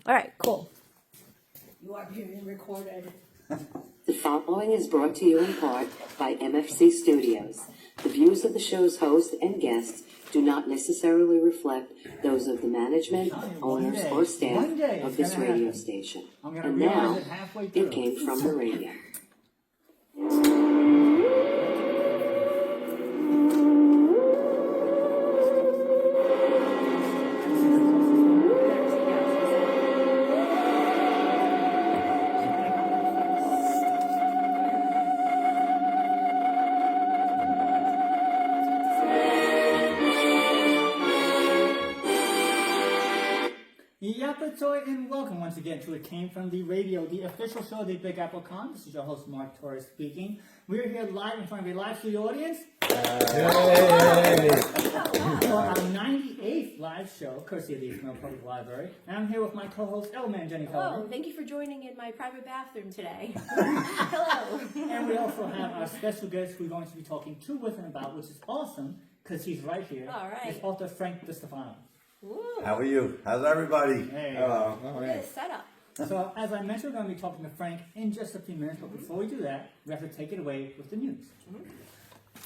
All right, cool. You are being recorded. The following is brought to you in part by MFC Studios. The views of the show's host and guests do not necessarily reflect those of the management, owners, or staff of this radio station. And now, it came from the radio. And welcome once again to It Came From The Radio, the official show of the Big Apple Con. This is your host, Mark Torres, speaking. We're here live in front of a live studio audience for our 98th live show, courtesy of the East Meadow Public Library. And I'm here with my co-host, Man Jenny Feldy. Hello, thank you for joining in my private bathroom today. Hello. And we also have our special guest who we're going to be talking to with and about, which is awesome, because he's right here. All right. It's Author Frank Destefano. Woo. How are you? How's everybody? Hey. Hello. Look at this setup. So, as I mentioned, we're going to be talking to Frank in just a few minutes, but before we do that, we have to take it away with the news.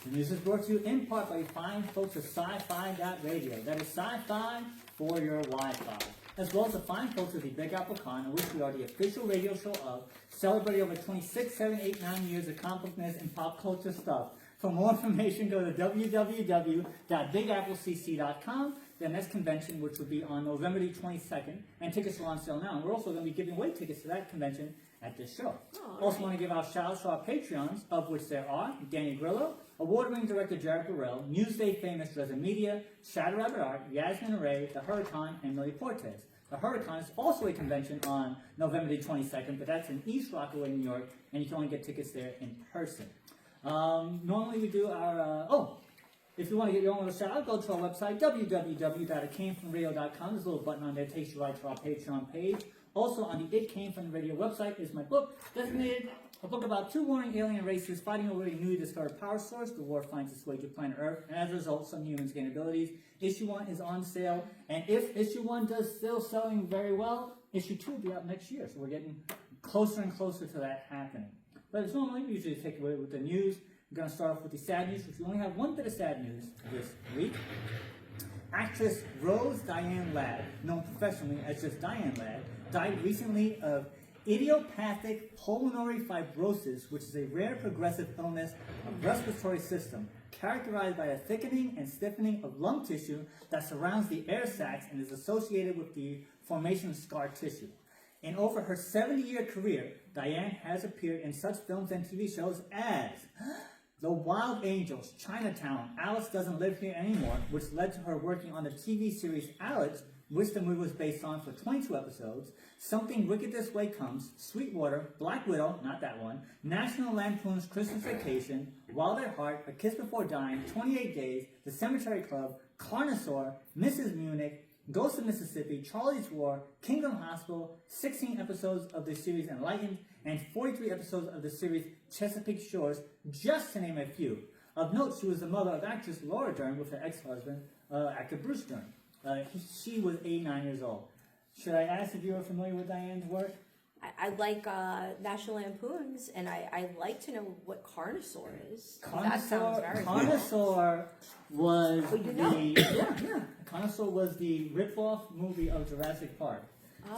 The news is brought to you in part by the fine folks at sci-fi.radio. That is sci-fi for your Wi-Fi. As well as the fine folks of the Big Apple Con, in which we are the official radio show of, celebrating over 26, 7, 8, 9 years of completeness and pop culture stuff. For more information, go to www.bigapplecc.com. The next convention, which will be on November the 22nd, and tickets are on sale now. And we're also going to be giving away tickets to that convention at this show. Also want to give out shout-outs to our Patreons, of which there are Danny Grillo, award-winning director Jared Burrell, Newsday famous Reza Media, Shadow Rabbit Art, Yasmin Array, The Huracan, and Millie Portes. The Huracan is also a convention on November the 22nd, but that's in East Rockaway, New York, and you can only get tickets there in person. Normally we do our, if you want to get your own little shout out, go to our website, www.itcamefromradio.com. There's a little button on there that takes you right to our Patreon page. Also on the It Came From The Radio website is my book, Designated, a book about two warring alien races fighting over a newly discovered power source. The war finds its way to planet Earth, and as a result, some humans gain abilities. Issue 1 is on sale, and if Issue 1 does still selling very well, Issue 2 will be out next year. So we're getting closer and closer to that happening. But as normally, we usually take away with the news. We're going to start off with the sad news, which we only have one bit of sad news this week. Actress Rose Diane Ladd, known professionally as just Diane Ladd, died recently of idiopathic pulmonary fibrosis, which is a rare progressive illness of the respiratory system, characterized by a thickening and stiffening of lung tissue that surrounds the air sacs and is associated with the formation of scar tissue. In over her 70-year career, Diane has appeared in such films and TV shows as The Wild Angels, Chinatown, Alice Doesn't Live Here Anymore, which led to her working on the TV series Alex, which the movie was based on for 22 episodes, Something Wicked This Way Comes, Sweetwater, Black Widow, not that one, National Lampoon's Christmas Vacation, Wild at Heart, A Kiss Before Dying, 28 Days, The Cemetery Club, Carnosaur, Mrs. Munich, Ghost of Mississippi, Charlie's War, Kingdom Hospital, 16 episodes of the series Enlightened, and 43 episodes of the series Chesapeake Shores, just to name a few. Of note, she was the mother of actress Laura Dern with her ex-husband, actor Bruce Dern. She was 89 years old. Should I ask if you are familiar with Diane's work? I like National Lampoons, and I like to know what Carnosaur is. Carnosaur was Carnosaur was the rip-off movie of Jurassic Park.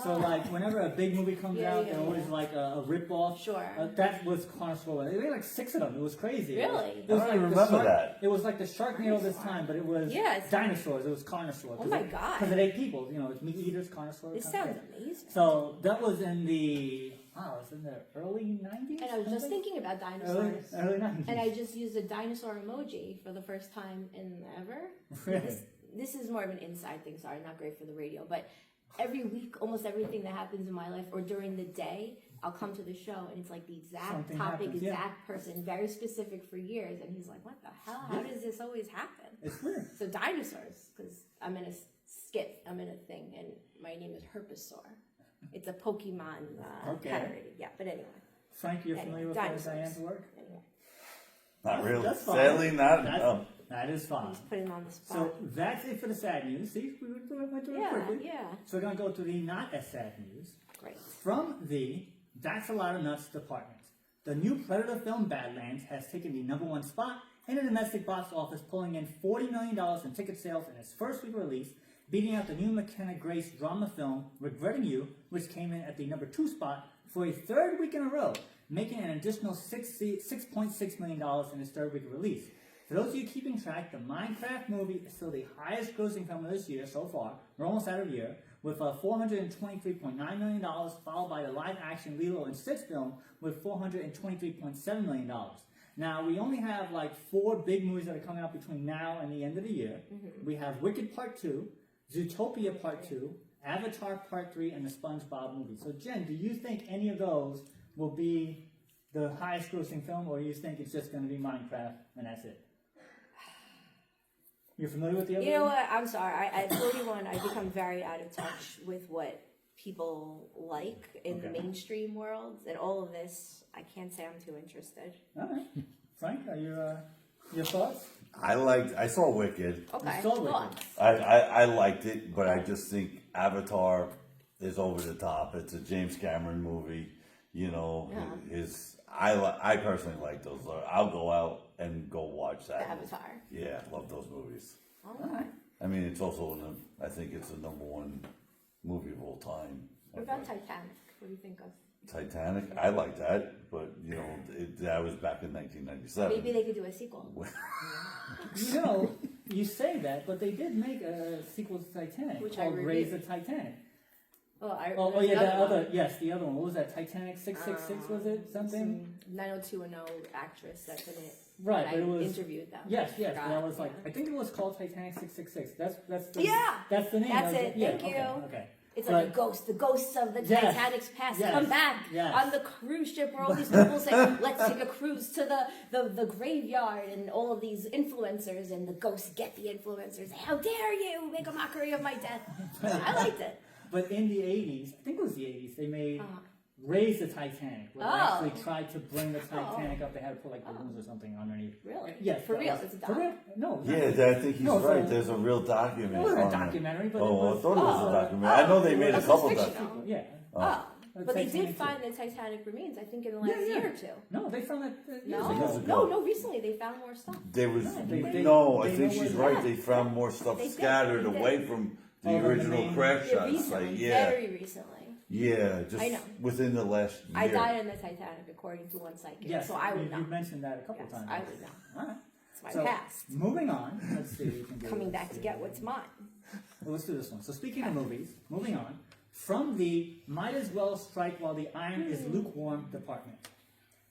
So, like, whenever a big movie comes out, there's always, like, a rip-off. Sure. That was Carnosaur. They made, like, 6 of them. It was crazy. Really? It was I like remember that. It was like the Sharknado this time, but it was dinosaurs. It was Carnosaur. Oh, my God. Because it ate people. You know, it's meat eaters, Carnosaur. This sounds amazing. So, that was in the... it's in the early 90s? And I was just thinking about dinosaurs. Early 90s. And I just used a dinosaur emoji for the first time in ever. Really? This is more of an inside thing, sorry, not great for the radio, but every week, almost everything that happens in my life or during the day, I'll come to the show and it's like the exact exact person, very specific for years. And he's like, what the hell? How does this always happen? It's weird. So dinosaurs, because I'm in a skit, I'm in a thing, and my name is Herpasaur. It's a Pokemon parody. Yeah, but anyway. Frank, you're familiar with Diane's work? Anyway. Not really. That's fine. Sadly, not. That is fine. He's putting on the spot. So that's it for the sad news. See, we went through it quickly. Yeah. So we're going to go to the not as sad news. Great. From the That's a Lot of Nuts department. The new Predator film Badlands has taken the #1 spot in the domestic box office, pulling in $40 million in ticket sales in its first week of release, beating out the new McKenna Grace drama film Regretting You, which came in at the #2 spot for a third week in a row, making an additional $6.6 million in its third week of release. For those of you keeping track, the Minecraft movie is still the highest grossing film of this year so far. We're almost out of the year, with $423.9 million, followed by the live-action Lilo & Stitch film with $423.7 million. Now, we only have like 4 big movies that are coming out between now and the end of the year. Mm-hmm. We have Wicked Part 2, Zootopia Part 2, Avatar Part 3, and the SpongeBob movie. So, Jen, do you think any of those will be the highest grossing film, or do you think it's just going to be Minecraft and that's it? You're familiar with the other one? You know what? I'm sorry. At 41, I become very out of touch with what people like in the mainstream world, and all of this, I can't say I'm too interested. All right. Frank, are your thoughts? I saw Wicked. Okay. You saw Wicked. Thoughts? I liked it, but I just think Avatar is over the top. It's a James Cameron movie. You know, I personally like those. I'll go out and go watch that. Avatar. Yeah, love those movies. All right. I mean, it's also, I think it's the #1 movie of all time. What about Titanic? What do you think of? Titanic, I like that, but you know, that was back in 1997. Maybe they could do a sequel. You know, you say that, but they did make a sequel to Titanic called Raise the Titanic. Oh, yeah, the other one. What was that? Titanic 666 was it? Something? 90210 actress that's in it. Right, I but it was interviewed them. Yes, but that was like I think it was called Titanic 666. That's the that's the name. That's of it. Yeah, Thank you. Okay. It's like a ghost. The ghosts of the Titanic's past come back on the cruise ship where all these people say, let's take a cruise to the graveyard, and all of these influencers, and the ghosts get the influencers. How dare you make a mockery of my death? I liked it. But in the 80s, I think it was the 80s, they made Raise the Titanic, where they actually tried to bring the Titanic up. They had to put like balloons or something underneath. Really? Yes. For real? It's a For real? No. Yeah, I think he's right. There's a real documentary. It wasn't a documentary, but I thought it was a documentary. I know they made a couple of fictional. Yeah. But they did find the Titanic remains, I think, in the last year or two. No, they found it years ago. No, recently they found more stuff. There was they I think she's right. They found more stuff scattered away from the original crash site. Very recently. Yeah, just within the last year. I died in the Titanic, according to one psychic. Yes, so I would know. You mentioned that a couple times. I would know. All right. It's my past. Moving on. Let's see. We can do Coming back to get what's mine. Well, let's do this one. So speaking of movies, moving on. From the might as well strike while the iron is lukewarm department.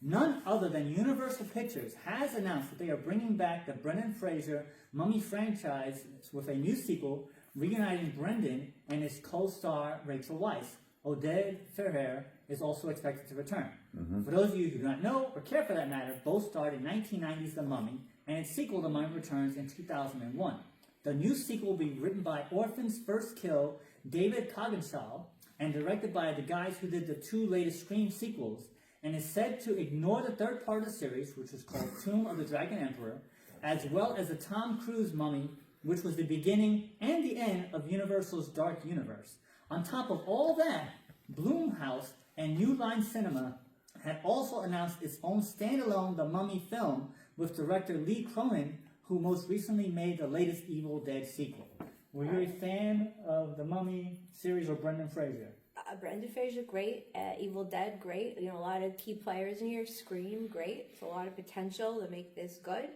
None other than Universal Pictures has announced that they are bringing back the Brendan Fraser Mummy franchise with a new sequel, reuniting Brendan and his co-star Rachel Weisz. Oded Ferrer is also expected to return. Mm-hmm. For those of you who do not know, or care for that matter, both starred in 1990's The Mummy, and its sequel, The Mummy Returns, in 2001. The new sequel will be written by Orphan's First Kill, David Coggenshaw, and directed by the guys who did the 2 latest Scream sequels, and is said to ignore the third part of the series, which was called Tomb of the Dragon Emperor, as well as the Tom Cruise Mummy, which was the beginning and the end of Universal's Dark Universe. On top of all that, Blumhouse and New Line Cinema had also announced its own standalone The Mummy film with director Lee Cronin, who most recently made the latest Evil Dead sequel. Were you a fan of the Mummy series or Brendan Fraser? Brendan Fraser, great. Evil Dead, great. You know, a lot of key players in here. Scream, great. It's a lot of potential to make this good.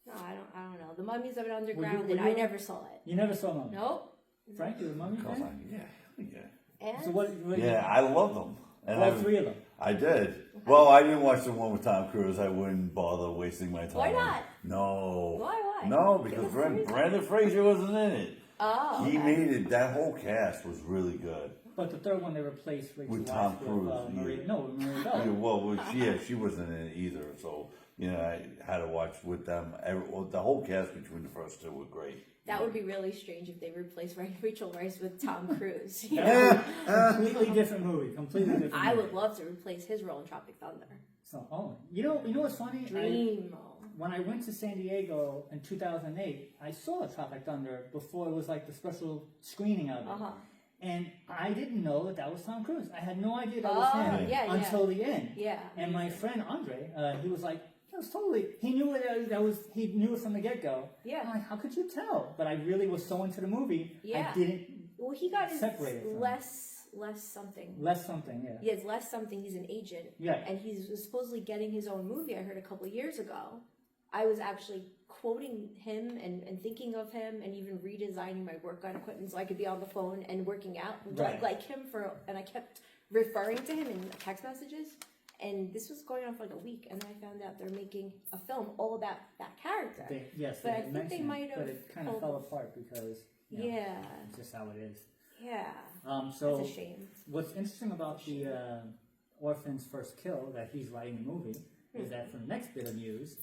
No, I don't know. The Mummies of an Underground, and I never saw it. You never saw Mummy? Nope. Frank, you're a Mummy fan? Yeah. And? So what I love them. And all 3 of them? I did. Well, I didn't watch the one with Tom Cruise. I wouldn't bother wasting my time. Why not? No. Why? No, because Brendan Fraser wasn't in it. Oh, He made it. That whole cast was really good. But the third one, they replaced Rachel With Weisz Tom Cruise. Marie Bell. Yeah, well, she wasn't in it either. So, I had to watch with them. The whole cast between the first 2 were great. That would be really strange if they replaced Rachel Weisz with Tom Cruise. Completely different movie. Completely different movie. I would love to replace his role in Tropic Thunder. So, you know what's funny? Dream. when I went to San Diego in 2008, I saw Tropic Thunder before it was like the special screening of it. And I didn't know that was Tom Cruise. I had no idea that was him until the end. Yeah. And my friend Andre, he was like, that was totally, he knew he knew it from the get-go. Yeah. I'm like, how could you tell? But I really was so into the movie, I didn't he got separate it from less something. Less something, yeah. Yeah, it's less something. He's an agent. Yeah. And he's supposedly getting his own movie. I heard a couple of years ago. I was actually quoting him and thinking of him and even redesigning my workout equipment so I could be on the phone and working out like him and I kept referring to him in text messages. And this was going on for like a week, and then I found out they're making a film all about that character. But I think they might have. But it kind of fell apart because it's just how it is. Yeah. So it's a shame. What's interesting about the Orphan's First Kill that he's writing the movie is that for the next bit of news,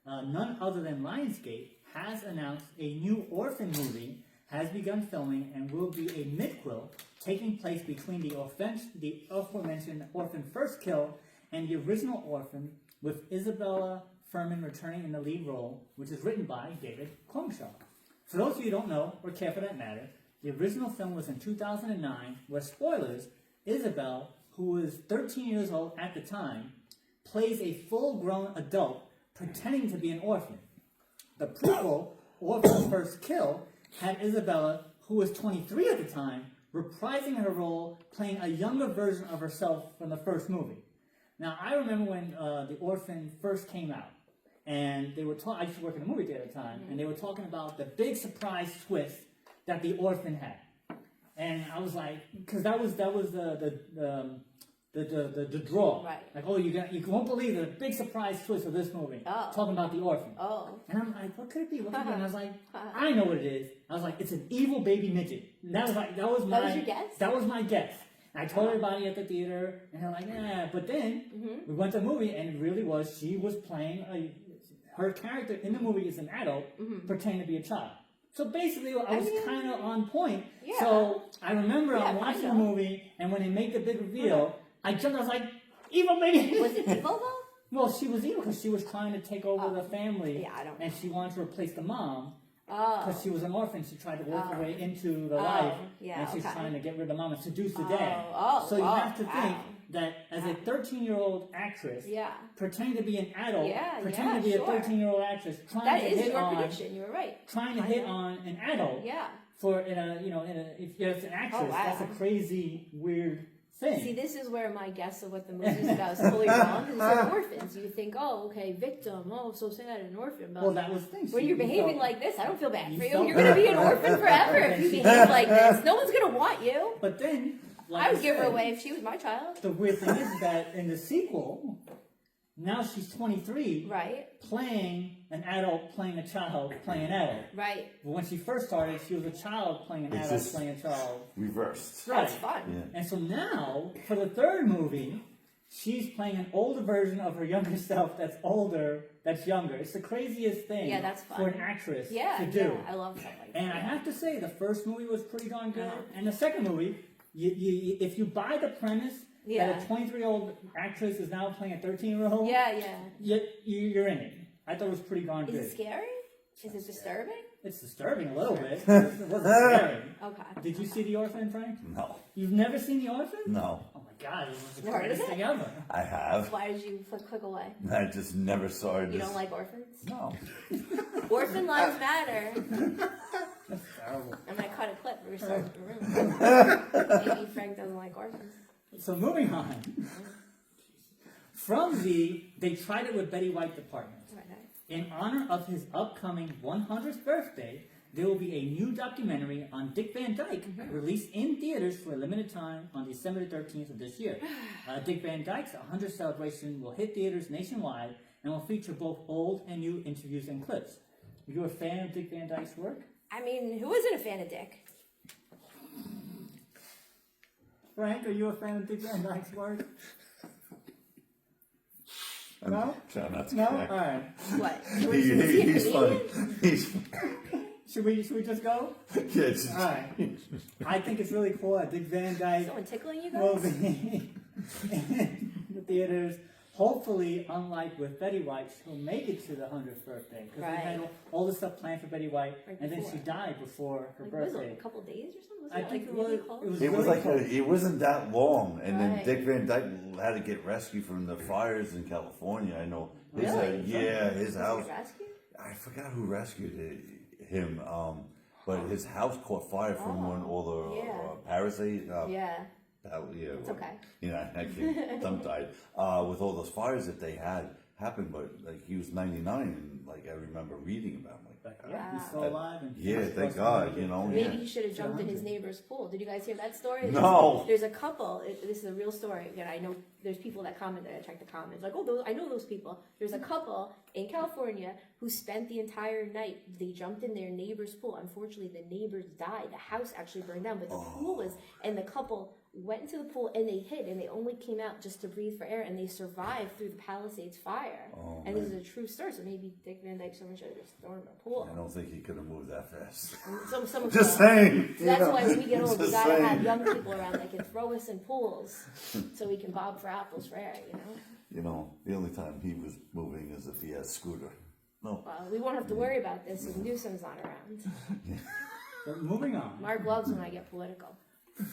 none other than Lionsgate has announced a new Orphan movie has begun filming and will be a midquel taking place between the aforementioned Orphan First Kill and the original Orphan, with Isabella Furman returning in the lead role, which is written by David Cronshaw. For those of you who don't know, or care for that matter, the original film was in 2009, where, spoilers, Isabel, who was 13 years old at the time, plays a full-grown adult pretending to be an orphan. The prequel, Orphan First Kill, had Isabella, who was 23 at the time, reprising her role, playing a younger version of herself from the first movie. Now, I remember when The Orphan first came out, and they were talking. I used to work in a movie theater at the time, and they were talking about the big surprise twist that The Orphan had. And I was like, because that was the draw. Right. Like, oh, you won't believe the big surprise twist of this movie. Oh. Talking about The Orphan. Oh. And I'm like, what could it be? What could it be? And I was like, I know what it is. I was like, it's an evil baby midget. And that was your guess? That was my guess. And I told everybody at the theater, and they're like, yeah. But then we went to the movie, and it really was. She was playing her character in the movie is an adult pretending to be a child. So basically, I was kind of on point. Yeah. So I remember I'm watching the movie, and when they make the big reveal, I jumped. I was like, "Evil baby!" Was it evil though? Well, she was evil because she was trying to take over the family, Yeah, I don't and she wanted to replace the mom. Oh. Because she was an orphan, she tried to work her way into the life, yeah, and she's okay. trying to get rid of the mom and seduce the dad. Oh, so you have to wow. think that as a 13-year-old actress, Yeah. pretending to be an adult, Yeah, pretending to be sure. a 13-year-old actress, trying That to is hit your on, prediction. You were right. trying to hit on an adult. Yeah. For if you're an actress, Oh, wow. that's a crazy, weird thing. See, this is where my guess of what the movie's about is totally wrong. Because they're orphans. You think, oh, okay, victim. Oh, so sad, an orphan. But Well, that was the thing. when See, you're you behaving felt- like this, I don't feel bad you for you. felt You're going to be an bad. orphan forever if you behave like this. No one's going to want you. But then, like I would give her said, away if she was my child. The weird thing is that in the sequel, now she's 23, Right. playing an adult, playing a child, playing an adult. Right. But when she first started, she was a child playing an It's adult, just- playing a child. Reversed. Right. That's fun. Yeah. And so now, for the third movie, she's playing an older version of her younger self that's older, that's younger. It's the craziest thing Yeah, that's fun. for an actress Yeah. to do. Yeah. I love stuff like that. And I have to say, the first movie was pretty darn good. Yeah. And the second movie, if you buy the premise Yeah. that a 23-year-old actress is now playing a 13-year-old, Yeah. you're in it. I thought it was pretty darn Is good. it scary? Is it disturbing? It's disturbing a little bit. It wasn't scary. Okay. Did you see The Orphan, Frank? No. You've never seen The Orphan? No. Oh my God, it was the Never heard of greatest it? thing ever. I have. Why did you click away? I just never saw it. You don't like orphans? No. Orphan lives matter. That's terrible. And I cut a clip. We were starting the room. Maybe Frank doesn't like orphans. So moving on. From They Tried It with Betty White department. In honor of his upcoming 100th birthday, there will be a new documentary on Dick Van Dyke released in theaters for a limited time on December 13th of this year. Dick Van Dyke's 100th celebration will hit theaters nationwide and will feature both old and new interviews and clips. Are you a fan of Dick Van Dyke's work? I mean, who isn't a fan of Dick? Frank, are you a fan of Dick Van Dyke's work? No? Try not to No? crack. All right. What? He's funny. He's Should we just go? yeah, just, All right. I think it's really cool that Dick Van Dyke Someone tickling you will guys? be in the theaters, hopefully, unlike with Betty White, she'll make it to the 100th birthday. Because we had all this stuff planned for Betty White, Right and then before. she died before her Like, was birthday. it a couple days or something? I think really it close? was It was really like close. it wasn't that long, and then Right. Dick Van Dyke had to get rescued from the fires in California. I know. His, Really? his Was he house. rescued? I forgot who rescued him, but his house caught fire from when all the Yeah. parasite. Yeah. It's okay. You know, I can't tongue tied. With all those fires that they had happened, but like he was 99, and like I remember reading about him. Like, But yeah, he's still alive. And yeah, he's thank still God. alive. You know. Maybe Yeah. he should have jumped in his 100. neighbor's pool. Did you guys hear that story? No. There's a couple. This is a real story. Again, I know there's people that commented. I checked the comments. Like, I know those people. There's a couple in California who spent the entire night. They jumped in their neighbor's pool. Unfortunately, the neighbors died. The house actually burned down, but the pool was. And the couple went into the pool and they hid, and they only came out just to breathe for air, and they survived through the Palisades fire. And this is a true story. So maybe Dick Van Dyke, someone should have just thrown him in a pool. I don't think he could have moved that fast. Some Just saying. So that's you know, why when we get old, we just gotta saying. have young people around that can throw us in pools, so we can bob for apples for air. You know. You know, the only time he was moving is if he had a scooter. No. Well, we won't have to worry about this if Newsom's not around. But moving on. Mark loves when I get political.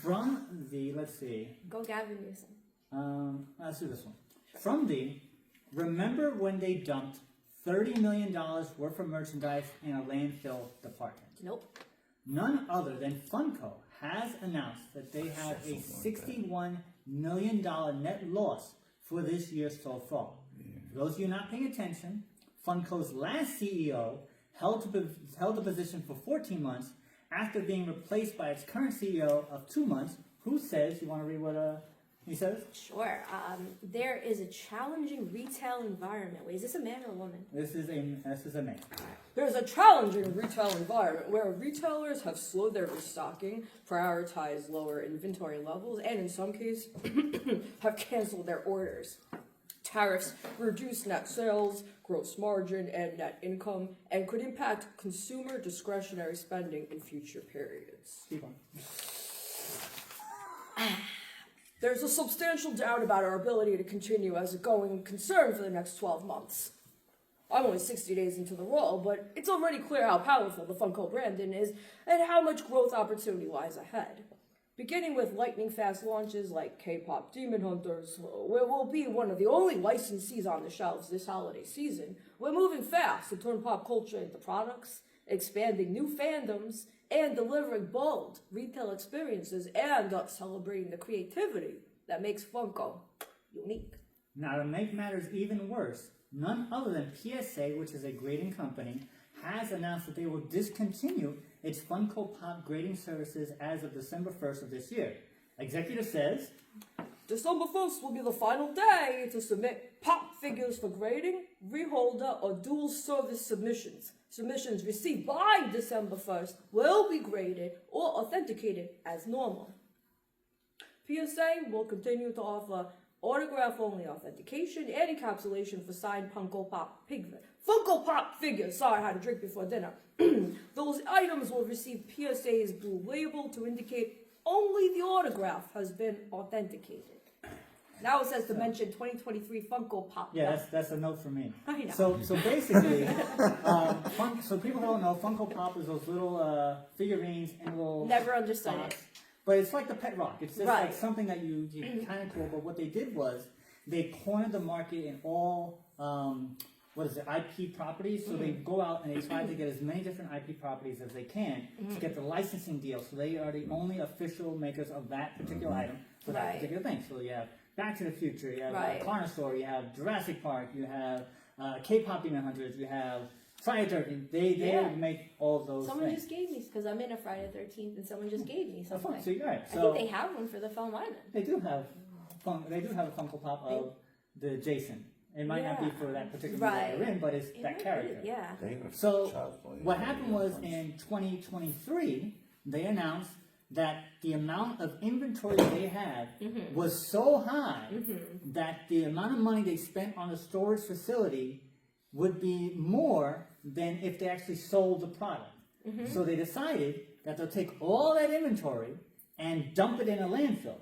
From the, let's see, Go Gavin Newsom. let's do this one. From the, remember when they dumped $30 million worth of merchandise in a landfill department? Nope. None other than Funko has announced that they have a $61 million net loss for this year so far. For those of you not paying attention, Funko's last CEO held the position for 14 months after being replaced by its current CEO of 2 months, who says, you want to read what he says? Sure. There is a challenging retail environment. Wait, is this a man or a woman? This is a man. There's a challenging retail environment where retailers have slowed their restocking, prioritized lower inventory levels, and in some cases have canceled their orders. Tariffs reduce net sales, gross margin, and net income, and could impact consumer discretionary spending in future periods. Keep on. There's a substantial doubt about our ability to continue as a going concern for the next 12 months. I'm only 60 days into the role, but it's already clear how powerful the Funko brand is and how much growth opportunity lies ahead. Beginning with lightning-fast launches like K-pop Demon Hunters, where we'll be one of the only licensees on the shelves this holiday season, we're moving fast to turn pop culture into products, expanding new fandoms, and delivering bold retail experiences and celebrating the creativity that makes Funko unique. Now, to make matters even worse, none other than PSA, which is a grading company, has announced that they will discontinue its Funko Pop grading services as of December 1st of this year. Executive says, December 1st will be the final day to submit pop figures for grading, reholder, or dual service submissions. Submissions received by December 1st will be graded or authenticated as normal. PSA will continue to offer autograph-only authentication and encapsulation for signed Funko Pop figures. Sorry, I had a drink before dinner. Those items will receive PSA's blue label to indicate only the autograph has been authenticated. Now it says to mention 2023 Funko Pop. yeah, that's a note for me. I know. So basically, so people don't know, Funko Pop is those little figurines in little Never understood box. it. But it's like the pet rock. It's just Right. like something that you kind of cool. But what they did was they cornered the market in all IP properties. So they go out and they try to get as many different IP properties as they can to get the licensing deal. So they are the only official makers of that particular item for that Right. particular thing. So you have Back to the Future, you have Right. Carnosaur, you have Jurassic Park, you have K-pop Demon Hunters, you have Friday the 13th. They Yeah. make all of those Someone things. just gave me, because I'm in a Friday the 13th, and someone just gave me Oh, something. fun. So you're right. I So think they have one for the film Lyman. they do have a Funko Pop of the Jason. It might not be for that particular movie that Right. they're in, but it's It that might be, character. Yeah. They were So Child's Play. what happened was in 2023, they announced that the amount of inventory they had was so high that the amount of money they spent on the storage facility would be more than if they actually sold the product. So they decided that they'll take all that inventory and dump it in a landfill.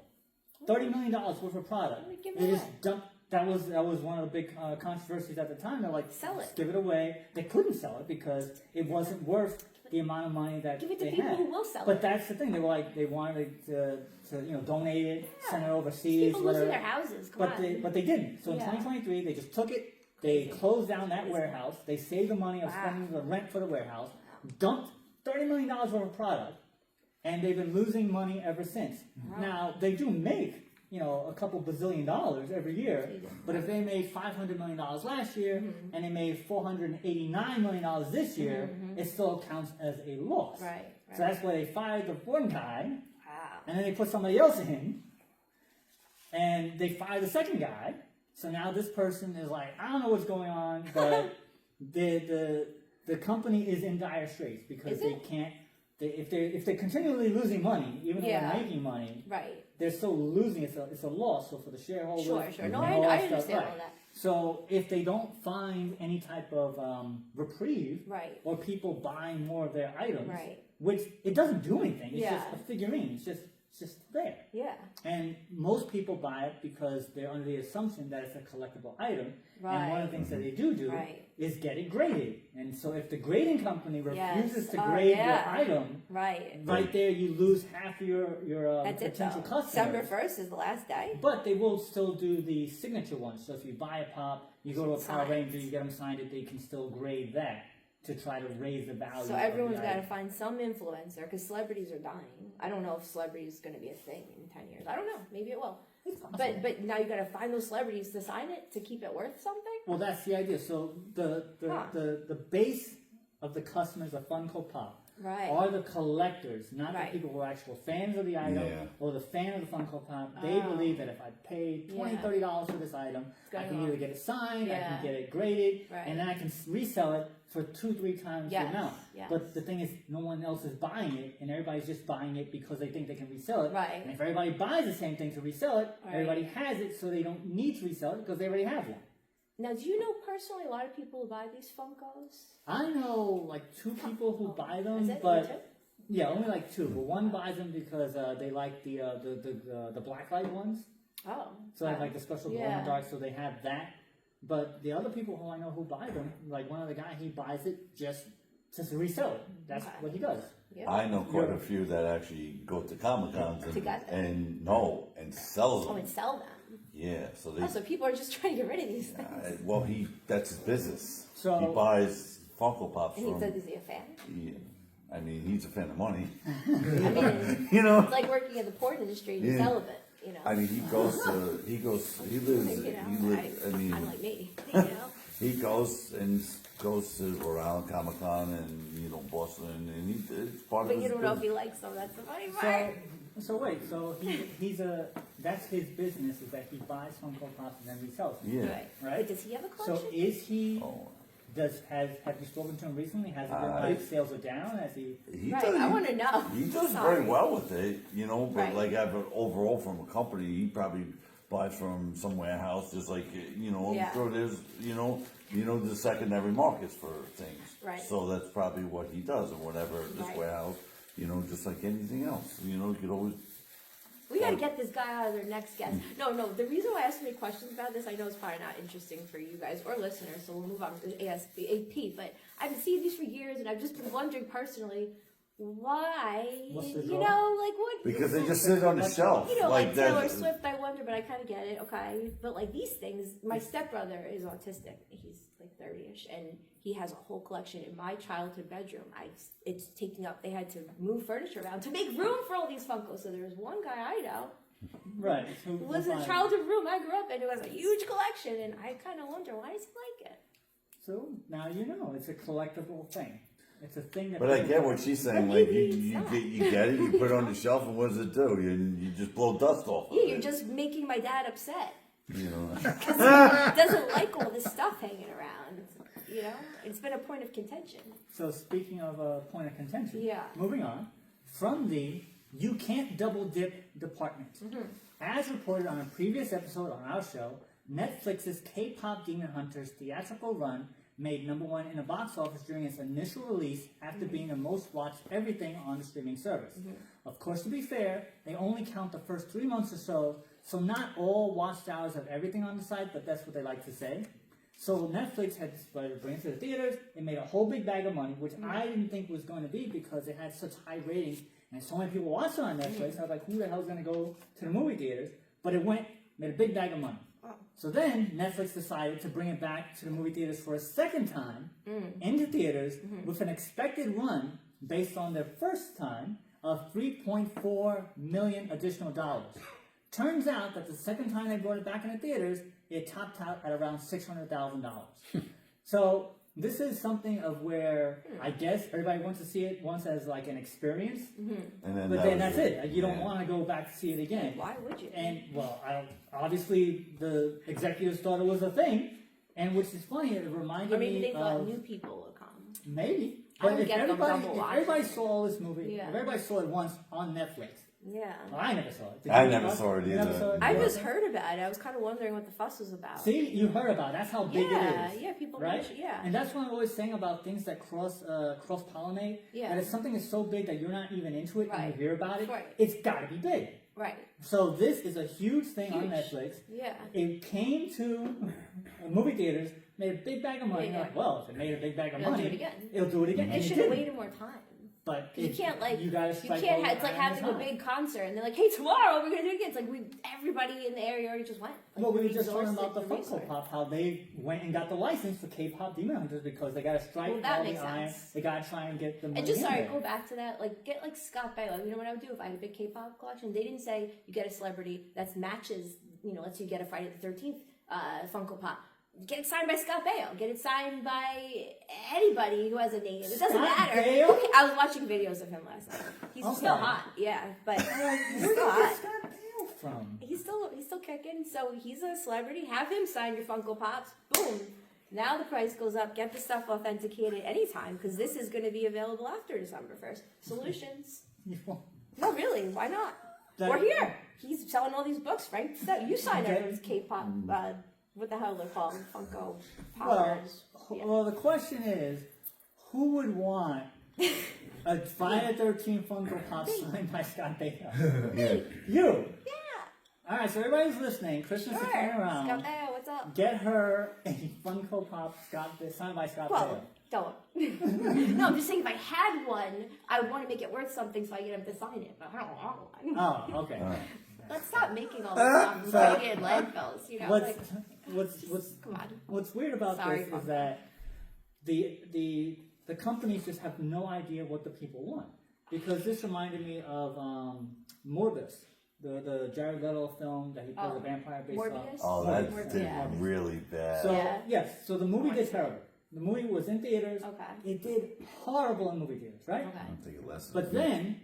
$30 million worth of product. Give They it just away. dump that was one of the big controversies at the time. They're like, Sell it. Just give it away. They couldn't sell it because it wasn't worth the amount of money that Give it to they people had. who will sell But it. that's the thing. They were like, they wanted to donate it, send it overseas. People losing their houses. Come on. But they didn't. So in Yeah. 2023, they just took it. They closed down that warehouse. They saved the money of spending the rent for the warehouse. Dumped $30 million worth of product, and they've been losing money ever since. Now they do make a couple bazillion dollars every year, but if they made $500 million last year and they made $489 million this year, it still counts as a loss. Right. So that's why they fired the one guy, Wow. and then they put somebody else in, and they fired the second guy. So now this person is like, I don't know what's going on, but the company is in dire straits because they can't. If they're continually losing money, even though they're making money, Right. they're still losing. It's a loss. So for the shareholders, Sure. and No, all I that stuff, understand right. all that. So if they don't find any type of reprieve, Right. or people buying more of their items, Right. which it doesn't do anything. It's Yeah. just a figurine. It's just there. Yeah. And most people buy it because they're under the assumption that it's a collectible item. Right. And one of the things that they do Right. is get it graded. And so if the grading company refuses Yes. to Oh, grade yeah. your item, Right. right there you lose half your That's it. potential Though. customers. December 1st is the last day. But they will still do the signature ones. So if you buy a pop, you go to a Power Signed. Ranger, you get them signed it, they can still grade that to try to raise the value. So of everyone's the got to item. find some influencer because celebrities are dying. I don't know if celebrities is going to be a thing in 10 years. I don't know. Maybe it will. It's possible. But now you got to find those celebrities to sign it to keep it worth something. Well, that's the idea. So the base of the customers of Funko Pop Right. are the collectors, not Right. the people who are actual fans of the item Yeah. or the fan of the Funko Pop. They Oh. believe that if I pay $20, Yeah. $30 for this item, I gonna can go. either get it signed, I Yeah. can get it graded, Right. and then I can resell it for 2-3 times Yes. the amount. Yes. But the thing is, no one else is buying it, and everybody's just buying it because they think they can resell it. Right. And if everybody buys the same thing to resell it, Right. everybody has it, so they don't need to resell it because they already have one. Now, do you know personally a lot of people who buy these Funkos? I know like 2 people who buy them, Is it? but You too? yeah, only like 2. But one buys them because they like the blacklight ones, Oh. so they have like the special glow in Yeah. the dark, so they have that. But the other people who I know who buy them, like one of the guy, he buys it just to resell it. That's Okay. what he does. Yeah. I know quite a few that actually go to Comic Cons To get them. and sell Oh, them. and sell them. Yeah, so they. Oh, so people are just trying to get rid of these things. Well, that's his business. So- he buys Funko Pops And he from. said, is he a fan? Yeah, I mean, he's a fan of money. I mean, You know. it's like working in the porn industry and you're Yeah. celibate, you know. I mean, he lives. you know, He lives. I mean, kind of like me, you know. he goes to around Comic Con and Boston, and it's part But of you his don't know if business. he likes them. That's the funny part. So wait, so that's his business, is that he buys Funko Pops and then resells them. Yeah. Right. Right. But does he have a So collection? is he? Oh. Have you spoken to him recently? Has it been I- like sales are down? Has he? He Right, does, I wanna know. He does Sorry. very well with it, but Right. like overall from a company, he probably buys from some warehouse, just like I'm Yeah. sure there's the secondary markets for things. Right. So that's probably what he does, or whatever this Right. warehouse, just like anything else. You could always. We gotta get this guy out of their next guest. No, the reason why I asked so many questions about this, I know it's probably not interesting for you guys or listeners, so we'll move on to the AP, but I've been seeing these for years and I've just been wondering personally, why, What's the you draw? know, like what? Because they just sit on the shelf. You know, like Taylor that. Swift, I wonder, but I kind of get it, okay. But like these things, my stepbrother is autistic. He's like 30-ish, and he has a whole collection in my childhood bedroom. It's taking up, they had to move furniture around to make room for all these Funkos. So there's one guy I know Right. who lives in a childhood room I grew up in who has a huge collection, and I kind of wonder, why does he like it? So now you know it's a collectible thing. It's a thing that. But I get what she's saying. But Like maybe you it's not. get it, you put it on the shelf, and what does it do? You just blow dust off. Yeah, of you're it, just making my dad upset. You know. Because he doesn't like all this stuff hanging around. You know, it's been a point of contention. So speaking of a point of contention, Yeah. moving on from the you can't double dip department. As reported on a previous episode on our show, Netflix's K-pop Demon Hunters theatrical run made #1 in the box office during its initial release after being the most watched everything on the streaming service. Of course, to be fair, they only count the first 3 months or so So not all watchtowers have everything on the site, but that's what they like to say. So Netflix had decided to bring it to the theaters. It made a whole big bag of money, which I didn't think was going to be because it had such high ratings and so many people watched it on Netflix. I was like, who the hell is going to go to the movie theaters? But it made a big bag of money. So then Netflix decided to bring it back to the movie theaters for a second time into theaters with an expected run based on their first time of $3.4 million additional dollars. Turns out that the second time they brought it back in the theaters, it topped out at around $600,000. So this is something of where I guess everybody wants to see it once as like an experience, And then but then that's it. You don't want to go back to see it again. Why would you? And well, obviously the executives thought it was a thing, and which is funny. It reminded Or maybe me they thought of new people would come. maybe. I But don't if get them everybody, double if watching everybody it. saw this movie, Yeah. if everybody saw it once on Netflix, Yeah. well, I never saw it. Did I you? never saw it You never either. saw it? I Yeah. just heard about it. I was kind of wondering what the fuss was about. See, you heard about it. That's how big Yeah, it is. yeah, people right? mention- yeah. And that's what I'm always saying about things that cross pollinate. Yeah. That if something is so big that you're not even into it and Right. you hear about it, Right. it's got to be big. Right. So this is a huge thing on Huge. Netflix. Yeah. It came to movie theaters, made a big bag of money. Yeah. You're like, well, if it made a big bag of It'll money, do it again. it'll do it again. They And it should have did. waited more time. But You it- can't you gotta you strike can't. while It's like the iron is having a hot. big concert and they're like, "Hey, tomorrow we're gonna do it again." It's like everybody in the area already just went. Like, Well, we were they just talking exhausted about the Funko resource. Pop, how they went and got the license for K-pop Demon Hunters because they got to strike Well, that all the makes iron. sense. They got to try and get the money And just in sorry, there. go back to that. Like, get like Scott Baio. You know what I would do if I had a big K-pop collection? They didn't say you get a celebrity that matches. You know, let's say you get a Friday the 13th Funko Pop. Get it signed by Scott Baio. Get it signed by anybody who has a name. It doesn't Scott matter. Baio? Okay, I was watching videos of him last night. He's Okay. still hot, yeah, but he's Where still did hot. Scott Baio from? He's still kicking. So he's a celebrity. Have him sign your Funko Pops. Boom. Now the price goes up. Get the stuff authenticated anytime because this is going to be available after December 1st. Solutions. No, really. Why not? That- Or here. He's selling all these books, Frank. So you sign Okay. everyone's K-pop. What the hell they're called? Funko Well, Poppers. Yeah. well, the question is, who would want a Friday the 13th Funko Pop signed by Scott Baio? You. Yeah. All right, so everybody's listening. Christmas Sure. is coming around. Scott Baio, what's up? Get her a Funko Pop signed by Scott Baio. Well, don't. No, I'm just saying if I had one, I would want to make it worth something so I get him to sign it. But I don't want one. Oh, okay. Let's stop making all this stuff and putting it in landfills. You know, like, What's come on. What's weird about Sorry, this is Funko. that the companies just have no idea what the people want. Because this reminded me of Morbius, the Jared Leto film that he plays Oh, a vampire based Morbius? Oh, Morbius. that did Yeah. really bad. So Yeah. yes, so the movie did terrible. The movie was in theaters. Okay. It did horrible in movie theaters, right? Okay. I'm thinking less. But then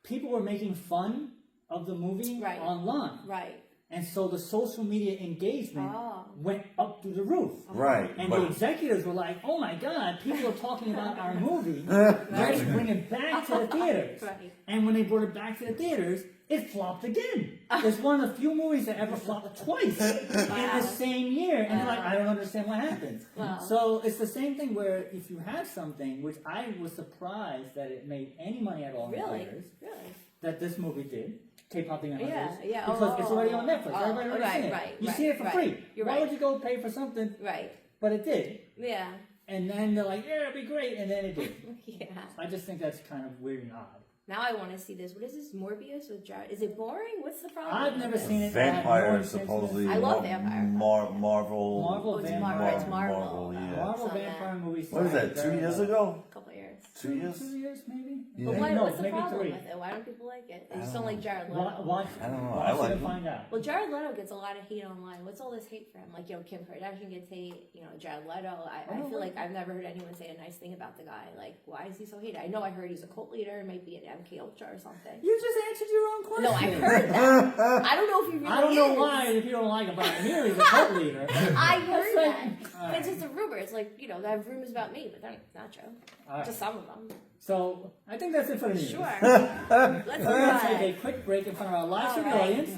people were making fun of the movie Right. online. Right. And so the social media engagement Oh. went up through the roof. Right, And but the executives were like, oh my God, people are talking about our movie. Let's bring it back to the theaters. Right. And when they brought it back to the theaters, it flopped again. It's one of the few movies that ever flopped twice in the same year. And they're like, I don't understand what happened. Wow. So it's the same thing where if you have something, which I was surprised that it made any money at all in Really? theaters, Really? that this movie did. K-pop Demon Yeah, Hunters. yeah. Because it's already on Netflix. Oh, Everybody already right, seen it. right, You right, see it for right. free. You're Why right. would you go pay for something? Right. But it did. Yeah. And then they're like, yeah, it'll be great. And then it did. Yeah. I just think that's kind of weird and odd. Now I want to see this. What is this? Morbius with Jared? Is it boring? What's the problem? I've with never this? seen it. I had no vampire intention of- supposedly. I love vampire. Marvel. Marvel Oh, it's vampire. Marvel. It's Marvel. yeah. Marvel Saw that. vampire movies. What was that? 2 years ago? A couple of years. 2 years? 2 years, maybe? Yeah. But why, No, what's the maybe problem 3. with it? Why don't people like it? They I just don't don't like Jared Leto. Watch, I don't know. watch I it like and him. find out. Well, Jared Leto gets a lot of hate online. What's all this hate for him? Like, Kim Kardashian gets hate. Jared Leto. I feel like I've never heard anyone say a nice thing about the guy. Like, why is he so hated? I know I heard he's a cult leader. Maybe an MK Ultra or something. You just answered your own question. No, I heard that. I don't know if he really I don't know is. why if you don't like him, but I hear he's a cult leader. I heard like- that. But it's just a rumor. It's like, they have rumors about me, but they're not true. All right. Just some of them. So I think that's it for the news. Sure. Let's We're move going to take on. a quick break in front of our live All stream right. audience.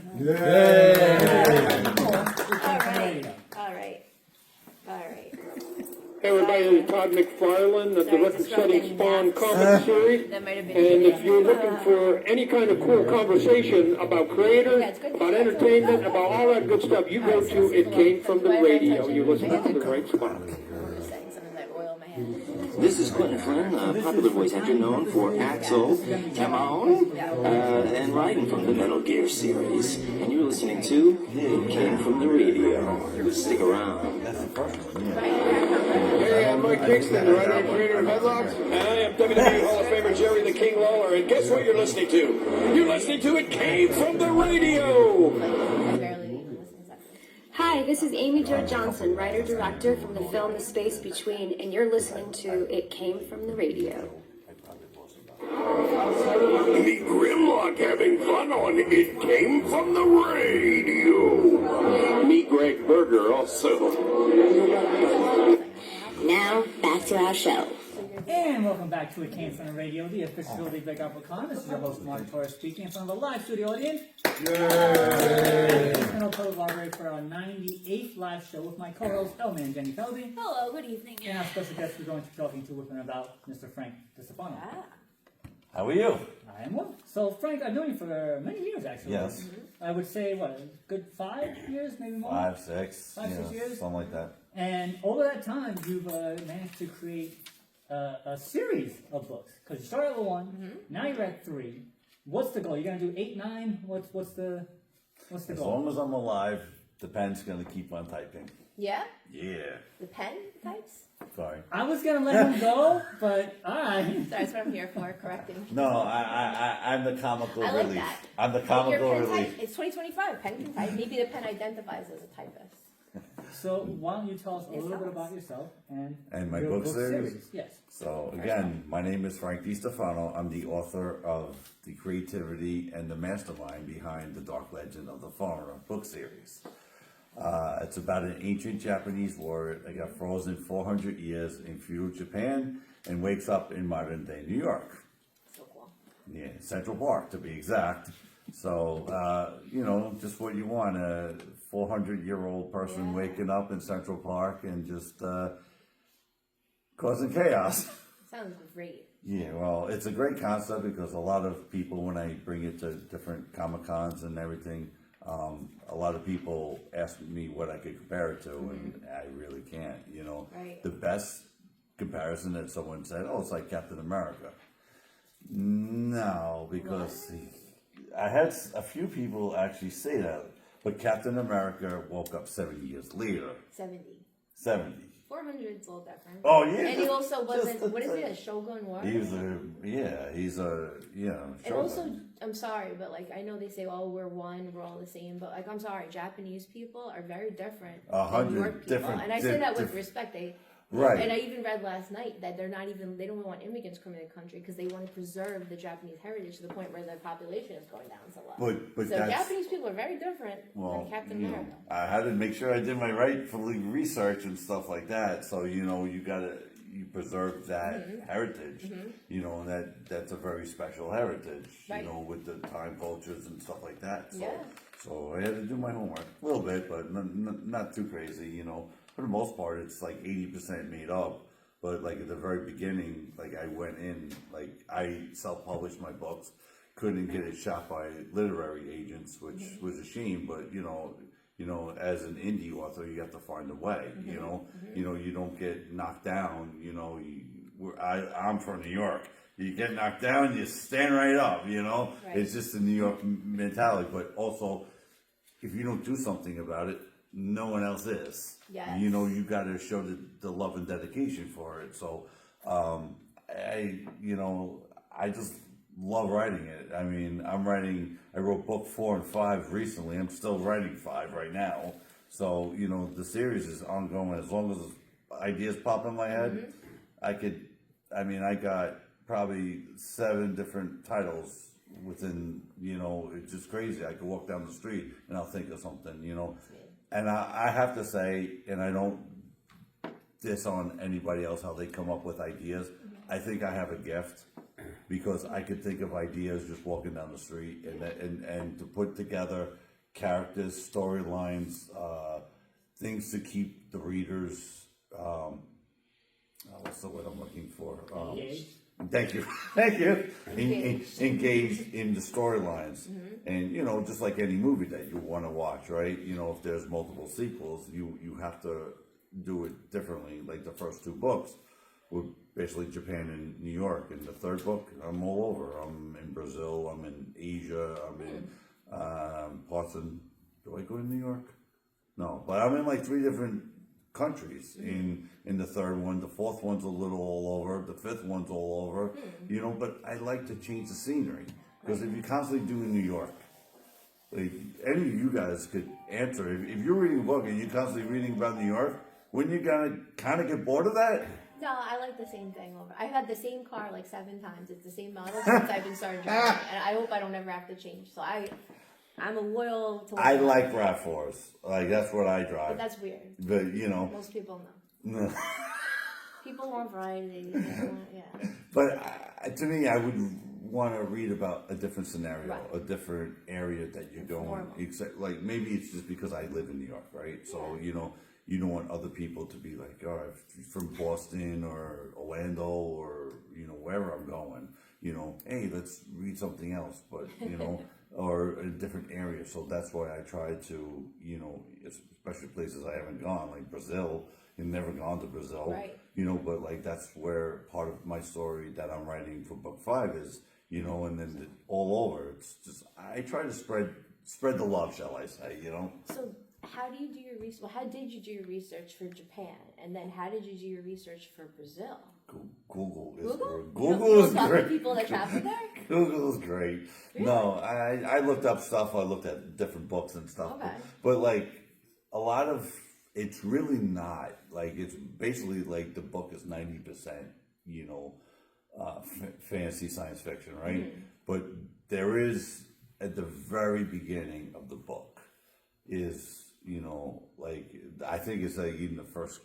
All right. All right. All right. Hey everybody, Todd Todd McFarlane, the Sorry, record-setting disrupting Spawn that. comic series. That might have been And me. if you're looking for any kind of cool conversation about creators, Yeah, it's good. about entertainment, about all that good stuff, you go to It Came From the Radio. You listen to the right spot. I'm just saying some of that oil in my hand. This is Quentin Flynn, a popular voice actor known for Axel, Timon, and Raiden from the Metal Gear series. And you're listening to It Came From the Radio. Stick around. Hey, I'm Mike Kingston, the writer and creator of Headlocks. And I am WWE Hall of Famer Jerry the King Lawler. And guess what you're listening to? You're listening to It Came From the Radio. I barely even listen to that. Hi, this is Amy Jo Johnson, writer-director from the film The Space Between, and you're listening to It Came From the Radio. Meet Grimlock having fun on It Came From the Radio. Meet Greg Berger also. Now, back to our show. And welcome back to It Came From the Radio, the official of the Big Apple Con. This is your host, Mark Torres, speaking in front of a live studio audience. Yay! East Meadow Public Library for our 98th live show with my co-host, Man Jenny Feldy. Hello, good evening. And our special guest we're going to be talking to with him about Mr. Frank Destefano. How are you? I am well. So, Frank, I've known you for many years, actually. Yes. I would say, what, a good 5 years, maybe more? 5, 6. 5, 6 years? Something like that. And over that time, you've managed to create a series of books. Because you started with 1, now you're at 3. What's the goal? You're going to do 8, 9? What's the As goal? long as I'm alive, the pen's going to keep on typing. Yeah? Yeah. The pen types? Sorry. I was going to let him go, but alright. That's what I'm here for, correcting. No, I'm the comical I like relief. that. I'm the Your comical pen relief. type, it's 2025, pen can type. Maybe the pen identifies as a typist. So why don't you tell us a little bit about yourself and my your book series? Yes. So again, my name is Frank Destefano. I'm the author of the creativity and the mastermind behind the Dark Legend of the Foreigner book series. It's about an ancient Japanese warrior that got frozen 400 years in feudal Japan and wakes up in modern day New York. So cool. Yeah, Central Park to be exact. So, just what you want, a 400-year-old person waking up in Central Park and just causing chaos. Sounds great. Yeah, well, it's a great concept because a lot of people, when I bring it to different Comic-Cons and everything, a lot of people ask me what I could compare it to, and I really can't, Right. The best comparison that someone said, oh, it's like Captain America. No, because I had a few people actually say that, but Captain America woke up 70 years later. 70. 70. 400 is a little different. Oh, yeah. And he also wasn't, Just what is it, a Shogun warrior? He's a And Shogun. also, I'm sorry, but like, I know they say, oh, we're one, we're all the same, but like, I'm sorry, Japanese people are very different than 100 your people. different- And I say that with diff- respect. Right. And I even read last night that they don't want immigrants coming to the country because they want to preserve the Japanese heritage to the point where the population is going down so low. But So that's, Japanese people are very different than Captain America. I had to make sure I did my rightfully research and stuff like that. So you preserve that heritage. And that's a very special heritage. Right. With the time cultures and stuff like that. So, Yeah. so I had to do my homework a little bit, but not too crazy. For the most part, it's like 80% made up. But like at the very beginning, like I went in, like I self-published my books, couldn't get it shot by literary agents, which was a shame. But as an indie author, you have to find a way. You don't get knocked down. I'm from New York. You get knocked down, you stand right up. Right. It's just the New York mentality. But also, if you don't do something about it, no one else is. Yes. You got to show the love and dedication for it. So, I just love writing it. I mean, I wrote book 4 and 5 recently. I'm still writing 5 right now. So, the series is ongoing. As long as ideas pop in my head, I got probably 7 different titles within, it's just crazy. I could walk down the street and I'll think of something, And I have to say, and I don't diss on anybody else how they come up with ideas. I think I have a gift because I could think of ideas just walking down the street and to put together characters, storylines, things to keep the readers what's the word I'm looking for? Engaged. Thank you. Thank you. Engaged in the storylines. And, you know, just like any movie that you want to watch, right? You know, if there's multiple sequels, you have to do it differently. Like the first two books were basically Japan and New York. And the third book, I'm all over. I'm in Brazil, I'm in Asia, I'm in parts of, do I go to New York? No, but I'm in like 3 different countries in the third one. The fourth one's a little all over. The fifth one's all over. You know, but I like to change the scenery because if you constantly do in New York, like any of you guys could answer. If you're reading a book and you're constantly reading about New York, wouldn't you kind of get bored of that? No, I like the same thing over. I've had the same car like 7 times. It's the same model since I've been started driving, and I hope I don't ever have to change. So I'm a loyal to. I like RAV4s. Like that's what I drive. But that's weird. But you know, Most people know. no. People want variety. They want, yeah. But to me, I would want to read about a different scenario, Right. a different area that you're going. Normal. Except, like maybe it's just because I live in New York, right? So you know, you don't want other people to be like, "Oh, I'm from Boston or Orlando or you know wherever I'm going." You know, hey, let's read something else, but you know, or a different area. So that's why I try to, you know, especially places I haven't gone, like Brazil. You've never gone to Brazil, Right. you know, but like that's where part of my story that I'm writing for book 5 is, you know, and then all over. It's just I try to spread the love, shall I say, you know. So how do you do your research? Well, how did you do your research for Japan, and then how did you do your research for Brazil? Google is Google? great. Google is talk great. to people that travel there. Google is great. Really? No, I looked up stuff. I looked at different books and stuff. Okay. But like a lot of it's really not like it's basically like the book is 90%, you know, fantasy science fiction, right? Mm-hmm. But there is at the very beginning of the book is, you know, like I think it's like even the first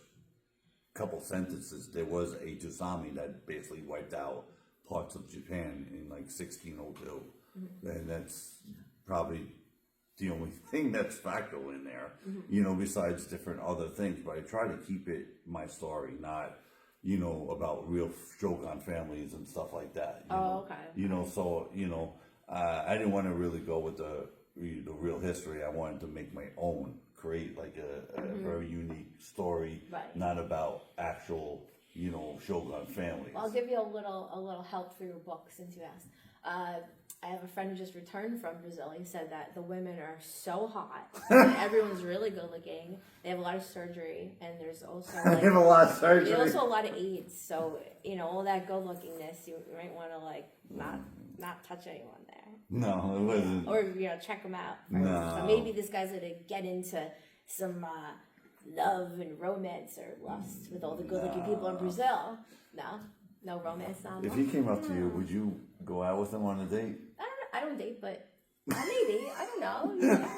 couple sentences, there was a tsunami that basically wiped out parts of Japan in like 1602. And that's probably the only thing that's factual in there, you know, besides different other things. But I try to keep it my story, not, you know, about real Shogun families and stuff like that. You know? Okay. You know, so, you know, I didn't want to really go with the real history. I wanted to make my own, create like a very unique story, Right. not about actual, you know, Shogun families. Well, I'll give you a little help for your book since you asked. I have a friend who just returned from Brazil. He said that the women are so hot. Everyone's really good looking. They have a lot of surgery, and there's also I have a lot of surgery. there's also a lot of AIDS. So you know all that good lookingness, you might want to like not touch anyone there, No, it wasn't. or you know check them out. First. No. So maybe this guy's gonna get into some love and romance or lust with all the good looking people in Brazil. No romance. Not If he came up to you, would you go out with him on a date? I don't date, but maybe. I don't know. You know.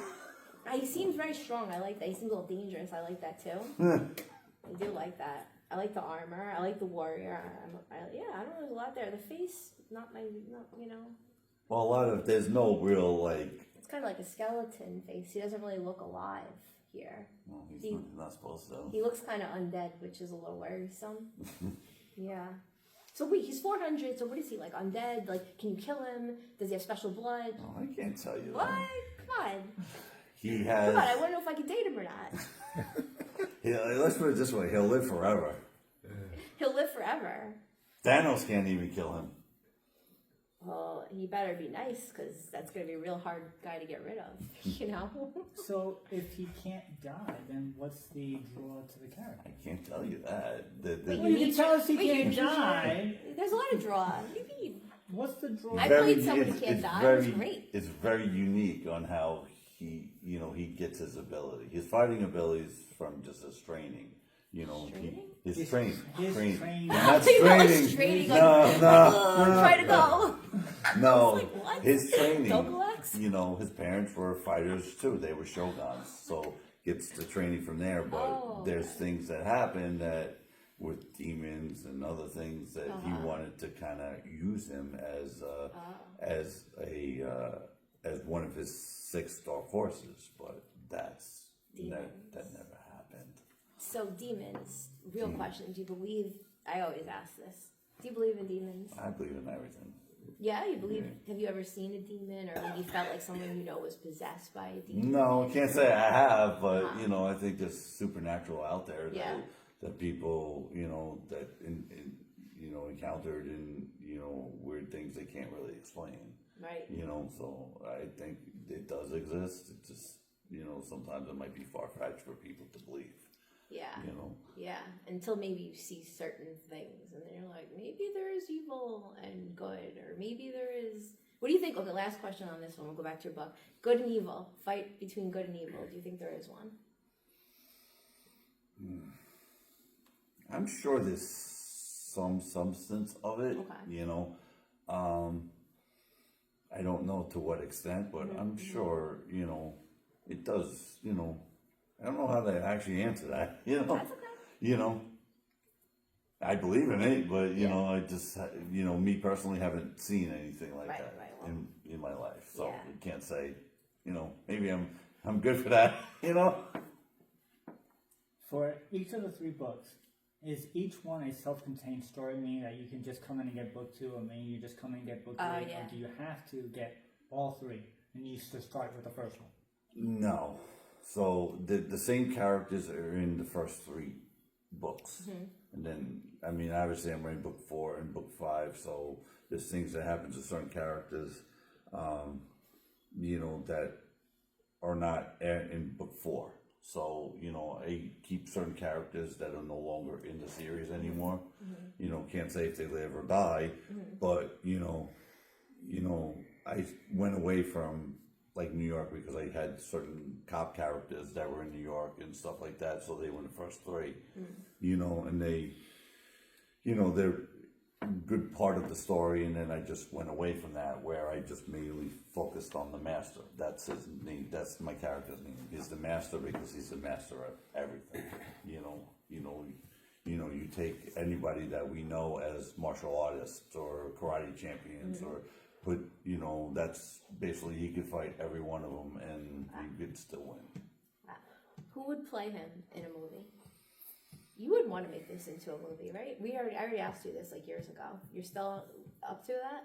He seems very strong. I like that. He seems a little dangerous. I like that too. I do like that. I like the armor. I like the warrior. I don't know. There's a lot there. The face, not you know. Well, there's no real like. It's kind of like a skeleton face. He doesn't really look alive here. Well, he's not supposed to. He looks kind of undead, which is a little worrisome. Yeah. So wait, he's 400. So what is he like? Undead? Like, can you kill him? Does he have special blood? Oh, I can't tell you What? that. Come on. He has. Come on. I want to know if I can date him or not. Let's put it this way: he'll live forever. He'll live forever. Thanos can't even kill him. Well, he better be nice, because that's going to be a real hard guy to get rid of, you know? So if he can't die, then what's the draw to the character? I can't tell you that. Wait, Well, you can tell us he wait, can't you- die. There's a lot of draw. What do you mean? What's the draw? I played someone who can't die. It was Very, great. it's very unique on how he, you know, he gets his ability. His fighting abilities from just his training. You know, his training. training. Not I know it's training. training. No. Try to go. No, like, what? his training. Gokulex? You know, his parents were fighters too. They were shoguns, so gets the training from there. But there's things that happen that with demons and other things that he wanted to kind of use him as one of his 6 dark horses. But that never happened. So, demons, real question. Do you believe I always ask this. Do you believe in demons? I believe in everything. Yeah, you believe. Have you ever seen a demon, or maybe felt like someone you know was possessed by a demon? No, I can't say I have, but you know, I think there's supernatural out there Yeah. that people, you know, that you know, encountered in, you know, weird things they can't really explain. Right. You know, so I think it does exist. It just, you know, sometimes it might be far-fetched for people to believe. Yeah. You know. Yeah. Until maybe you see certain things, and then you're like, maybe there is evil and good, or maybe there is. What do you think? Okay, last question on this one. We'll go back to your book. Good and evil. Fight between good and evil. Do you think there is one? I'm sure there's some substance of it. Okay. You know. I don't know to what extent, but I'm sure, you know, it does, you know. I don't know how to actually answer that, you know. That's okay. You know, I believe in it, but, you know, I just, you know, me personally haven't seen anything like that in my life. So you can't say, you know, maybe I'm good for that, you know. For each of the 3 books, is each one a self-contained story, meaning that you can just come in and get book 2, or maybe you just come in and get book 3, or do you have to get all 3 and you just start with the first one? No. So the same characters are in the first 3 books. And then, I mean, obviously I'm writing book 4 and book 5, so there's things that happen to certain characters, you know, that are not in book 4. So, you know, I keep certain characters that are no longer in the series anymore. You know, can't say if they live or die, but, you know, I went away from, like, New York because I had certain cop characters that were in New York and stuff like that, so they were in the first 3, you know, and they, you know, they're a good part of the story, and then I just went away from that, where I just mainly focused on the master. That's his name. That's my character's name. He's the master because he's the master of everything. You take anybody that we know as martial artists or karate champions, or put, you know, that's basically he could fight every one of them and he could still win. Wow. Who would play him in a movie? You would want to make this into a movie, right? I already asked you this like years ago. You're still up to that?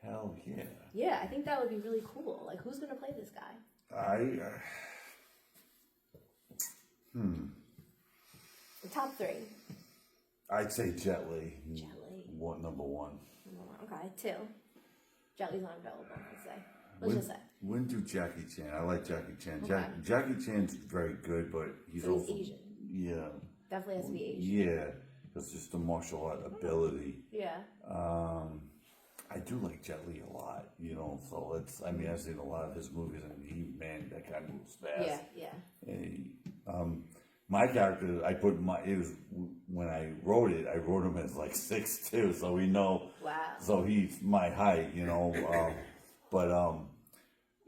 Hell yeah. Yeah, I think that would be really cool. Like, who's gonna play this guy? The top 3. I'd say Jet Li. Jet Li. Number 1. Okay, 2. Jet Li's not available, I'd say. Let's just say. Wouldn't do Jackie Chan. I like Jackie Chan. Okay. Jackie Chan's very good, but he's also Asian. Yeah. Definitely has to be Asian. Yeah, it's just the martial art ability. Yeah. I do like Jet Li a lot, you know. So I've seen a lot of his movies, and that guy moves fast. Yeah. And my character, it was when I wrote him as like 6'2", so we know. Wow. So he's my height, you know. But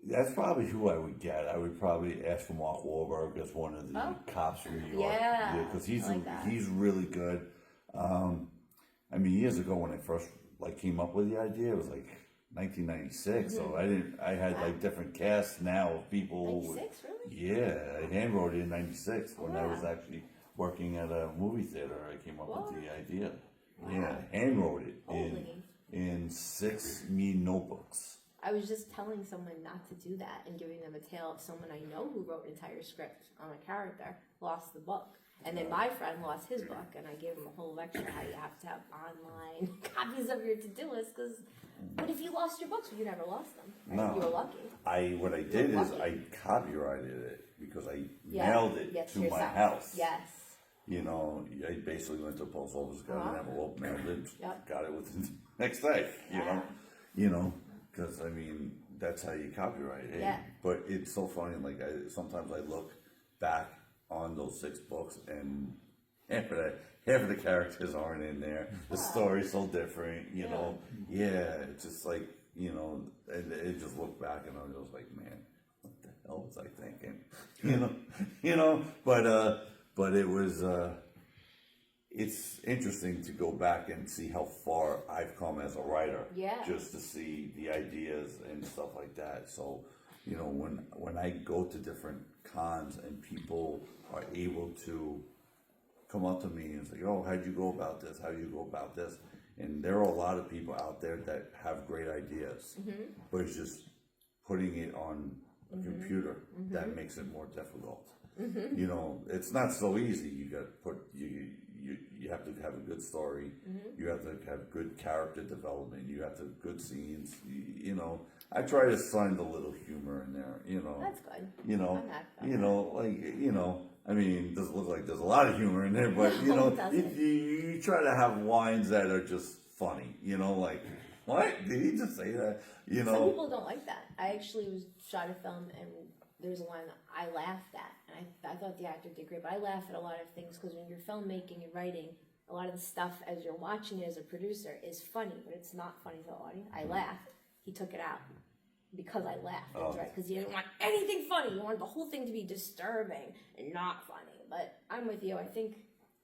that's probably who I would get. I would probably ask for Mark Wahlberg as one of the cops from New York. Yeah, because he's like he's really good. I mean, years ago when I first came up with the idea, it was like 1996. So I had like different casts now of people. 96, really? Yeah, I hand wrote it in 96 when I was actually working at a movie theater. I came up with the idea. Wow. Yeah, hand wrote it in 6 mean notebooks. I was just telling someone not to do that and giving them a tale of someone I know who wrote an entire script on a character, lost the book. And then my friend lost his book, and I gave him a whole lecture how you have to have online copies of your to-do list, because what if you lost your books? You never lost them, right? No. You were lucky. What I did is I copyrighted it because I mailed it to my house. Yes. You know, I basically went to the post office, got an envelope, mailed it, got it within the next day, you know, because, I mean, that's how you copyright it. Yeah. But it's so funny, like, sometimes I look back on those 6 books, and half of the characters aren't in there. The story's so different, you know. Yeah, it's just like, you know, and it just look back, and I'm just like, man, what the hell was I thinking? You know, but it was, it's interesting to go back and see how far I've come as a writer. Yeah. Just to see the ideas and stuff like that. So, you know, when I go to different cons and people are able to come up to me and say, "Oh, how'd you go about this? How do you go about this?" And there are a lot of people out there that have great ideas, but it's just putting it on a computer that makes it more difficult. You know, it's not so easy. You got to put you have to have a good story. You have to have good character development. You have to have good scenes. You know, I try to find a little humor in there. You know, That's good. You know, I'm not- you know, like you know. I mean, it doesn't look like there's a lot of humor in there, but you know, you try to have lines that are just funny. You know, like what did he just say that? You know, some people don't like that. I actually shot a film and there's a line that I laughed at, and I thought the actor did great, but I laugh at a lot of things because when you're filmmaking and writing, a lot of the stuff as you're watching it as a producer is funny, but it's not funny to the audience. I laughed. He took it out because I laughed. That's right, because he didn't want anything funny. He wanted the whole thing to be disturbing and not funny. But I'm with you. I think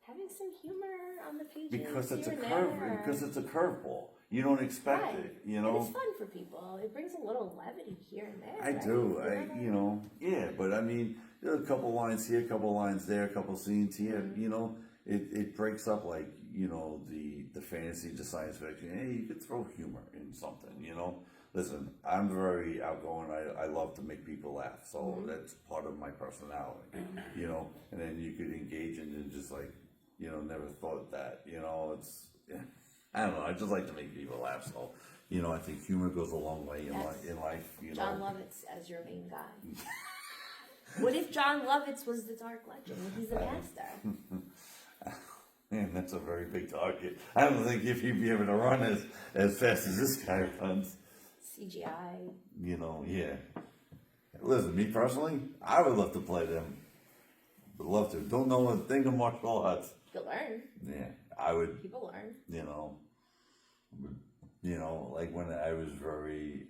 having some humor on the pages because it's a here and curve. there- Because it's a curveball. You don't expect Right. it. You And know. it's fun for people. It brings a little levity here and there. I right? do. You know, yeah, but I mean, there are a couple lines here, a couple lines there, a couple scenes here. You know, it breaks up like you know the fantasy, the science fiction. Hey, you could throw humor in something. You know, listen, I'm very outgoing. I love to make people laugh, so that's part of my personality. You know, and then you could engage in and just like you know, never thought that. You know, it's. Yeah. I don't know. I just like to make people laugh. So, you know, I think humor goes a long way in life. You John know, Lovitz as your main guy. What if John Lovitz was the Dark Legend? He's a master. man, that's a very big target. I don't think if he'd be able to run as fast as this guy runs. CGI. You know, yeah. Listen, me personally, I would love to play them. Would love to. Don't know a thing of martial arts. You'll learn. Yeah, I would. People learn. You know, like when I was very,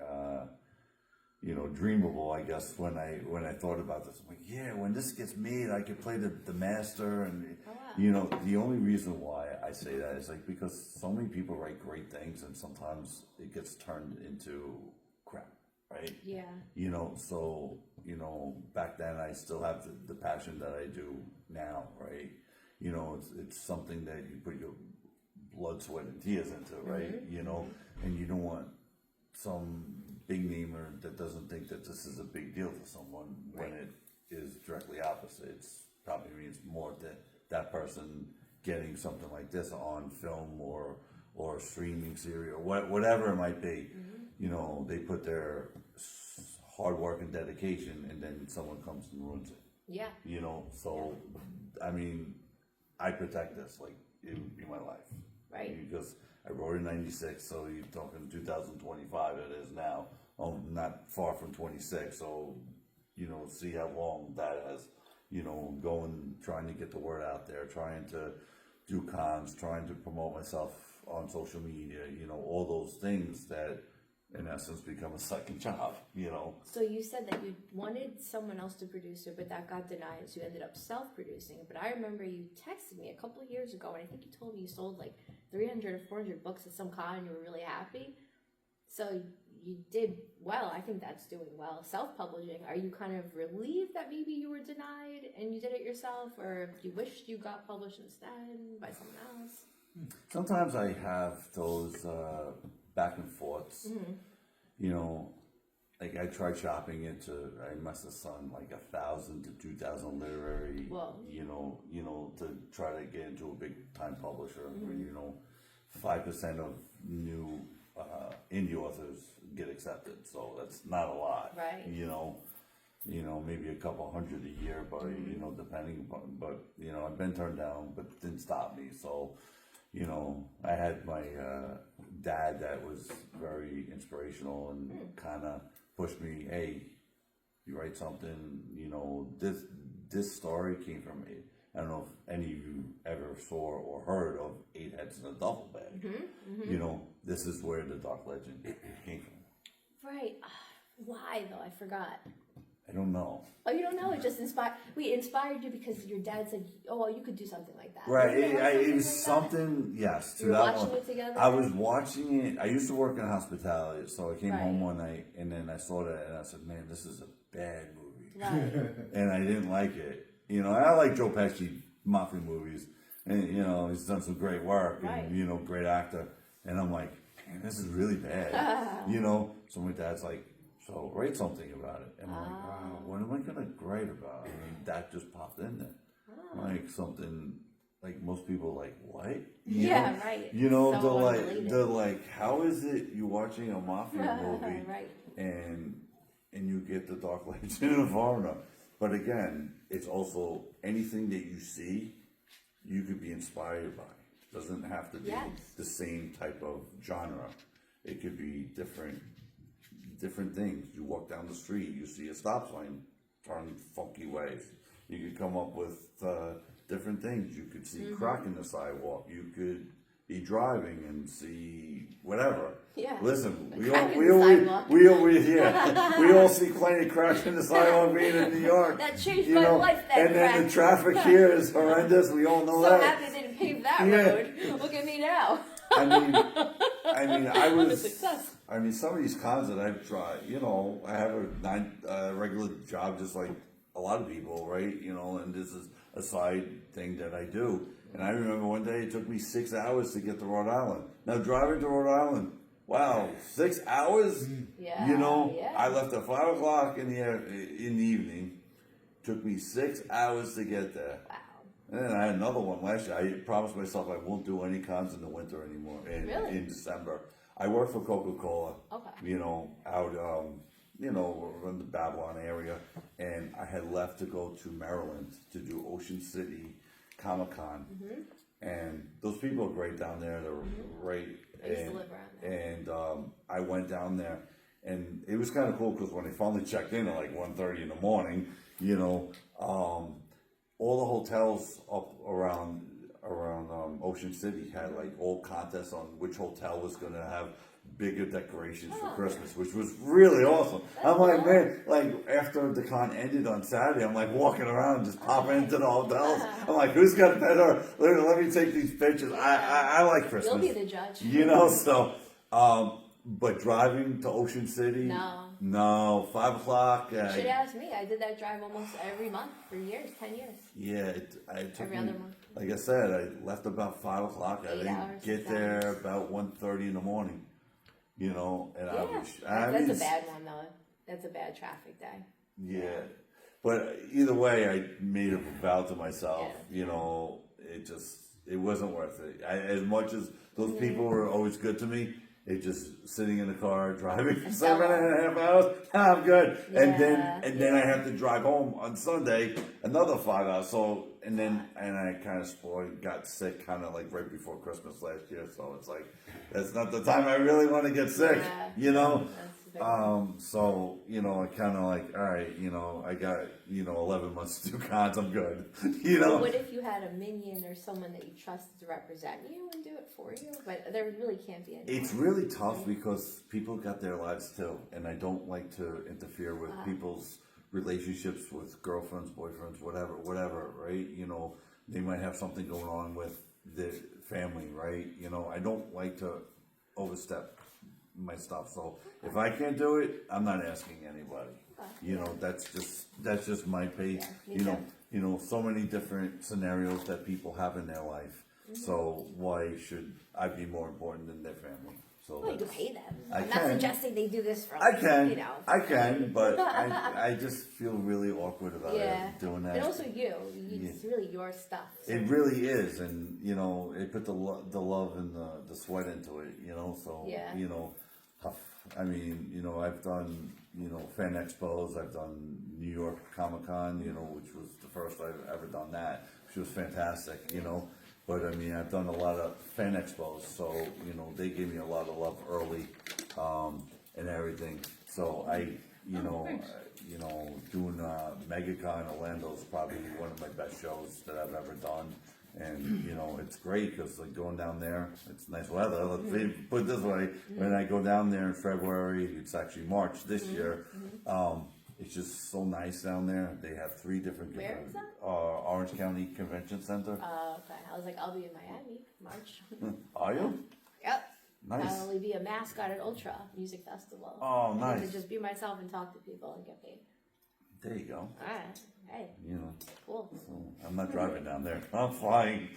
dreamable, I guess, when I thought about this, I'm like, yeah, when this gets made, I could play the master, and, you know, the only reason why I say that is, like, because so many people write great things, and sometimes it gets turned into crap, right? Yeah. You know, so, you know, back then I still have the passion that I do now, right? You know, it's something that you put your blood, sweat, and tears into, right? Mm-hmm. You know, and you don't want some big namer that doesn't think that this is a big deal to someone when it is directly opposite. It's probably means more that person getting something like this on film or a streaming series or whatever it might be. You know, they put their hard work and dedication, and then someone comes and ruins it. Yeah. You know, so I mean, I protect this like it would be my life. Right. Because I wrote in '96, so you're talking 2025. It is now. Not far from 26. So, you know, see how long that has. You know, trying to get the word out there, trying to do cons, trying to promote myself on social media. You know, all those things that, in essence, become a second job. You know. So you said that you wanted someone else to produce it, but that got denied, so you ended up self-producing it. But I remember you texted me a couple of years ago, and I think you told me you sold like 300 or 400 books at some con, and you were really happy. So you did well. I think that's doing well. Self-publishing, are you kind of relieved that maybe you were denied and you did it yourself, or you wished you got published instead by someone else? Sometimes I have those back and forths. You know, like I tried shopping into. I must have sung like 1,000 to 2,000 literary. Whoa. You know, to try to get into a big time publisher. Where, you know, 5% of new indie authors get accepted, so that's not a lot. Right. You know, maybe a couple hundred a year, but you know, depending upon. But you know, I've been turned down, but it didn't stop me. So, you know, I had my dad that was very inspirational and kind of pushed me. Hey, you write something. You know, this story came from it. I don't know if any of you ever saw or heard of 8 Heads in a Duffel Bag. You know, this is where the Dark Legend came from. Right. Why though? I forgot. I don't know. Oh, you don't know? It just inspired. Wait, inspired you because your dad said, "Oh, well, you could do something like that." Right. It was like something. Yes. To You were that watching one. it together? I was watching it. I used to work in hospitality, so I came Right. home one night and then I saw that and I said, "Man, this is a bad movie," Right. and I didn't like it. You know, I like Joe Pesci mafia movies, and you know, he's done some great work, Right. and you know, great actor. And I'm like, man, this is really bad, you know. So my dad's like, so write something about it. And I'm like, oh, what am I gonna write about? And that just popped in there, like something. Like most people, like what? You know? Right. You know, So they're like, how is it you watching a mafia movie, Right. and you get the Dark Legend of Varna? But again, it's also anything that you see, you could be inspired by. It doesn't have to be Yes. the same type of genre. It could be different things. You walk down the street, you see a stop sign, turn funky ways. You could come up with different things. You could see crack in the sidewalk. You could be driving and see whatever. Yeah. Listen, we crack all in the sidewalk. we all see plenty of cracks in the sidewalk being in New York. That changed you my know, life, that and then crack. the traffic here is horrendous. We all know So that. happy they didn't pave that Yeah. road. Look at me now. I mean, I I'm a was. success. I mean, some of these cons that I've tried, you know, I have a regular job just like a lot of people, right? You know, and this is a side thing that I do. And I remember one day it took me 6 hours to get to Rhode Island. Now driving to Rhode Island, wow, 6 hours? Yeah, You know, yeah. I left at 5 o'clock in the evening. Took me 6 hours to get there. Wow. And then I had another one last year. I promised myself I won't do any cons in the winter anymore. Really? In December. I work for Coca-Cola. Okay. You know, out, you know, in the Babylon area. And I had left to go to Maryland to do Ocean City Comic-Con. And those people are great down there. They're great. I used to live around there. And I went down there. And it was kind of cool because when they finally checked in at like 1:30 in the morning, you know, all the hotels up around Ocean City had like all contests on which hotel was going to have bigger decorations for Christmas, which was really awesome. I'm like, man, like after the con ended on Saturday, I'm like walking around just popping into the hotels. I'm like, who's got better? Let me take these pictures. I like Christmas. You'll be the judge. You know, so but driving to Ocean City, no, 5 o'clock. You should ask me. I did that drive almost every month for years, 10 years. Yeah, it took Every me, other month. like I said, I left about 5 o'clock. I 8 didn't hours, get 6 there hours. about 1:30 in the morning. You know, and That's a bad one though. That's a bad traffic day. Yeah, but either way, I made a vow to myself. Yeah. You know, it wasn't worth it. As much as those people were always good to me, it just sitting in the car driving for 7.5 hours. I'm good. And then I have to drive home on Sunday another 5 hours. So and I kind of got sick kind of like right before Christmas last year. So it's like that's not the time I really want to get sick. Yeah. You know. That's So, you know, I kind of like, all right, you know, I got, 11 months to do cons, I'm good, you know? What if you had a minion or someone that you trusted to represent you and do it for you? But there really can't be any. It's really tough because people got their lives too, and I don't like to interfere with people's relationships with girlfriends, boyfriends, whatever, right? You know, they might have something going on with the family, right? You know, I don't like to overstep my stuff. So if I can't do it, I'm not asking anybody. You know, that's just my pace. Yeah, You know, so many different scenarios that people have in their life. So why should I be more important than their family? So Well, you can pay them. I I'm can. not suggesting they do this for I can, you know. I can, but I just feel really awkward about doing that. And also it's really your stuff. So. It really is, and you know, it put the love and the sweat into it, you know. So you know, I mean, you know, I've done fan expos. I've done New York Comic Con, you know, which was the first I've ever done that, which was fantastic, you know. But I mean, I've done a lot of fan expos, so you know, they gave me a lot of love early, and everything. So doing MegaCon Orlando is probably one of my best shows that I've ever done. And, you know, it's great because like going down there, it's nice weather. Let's put it this way, when I go down there in February, it's actually March this year, it's just so nice down there. They have 3 different Where is that? Orange County Convention Center. Okay. I was like, I'll be in Miami, March. Are you? Yep. Nice. I'll only be a mascot at Ultra Music Festival. Oh, I nice. get to just be myself and talk to people and get paid. There you go. Alright. Hey, You know, cool. so I'm not driving down there. I'm flying.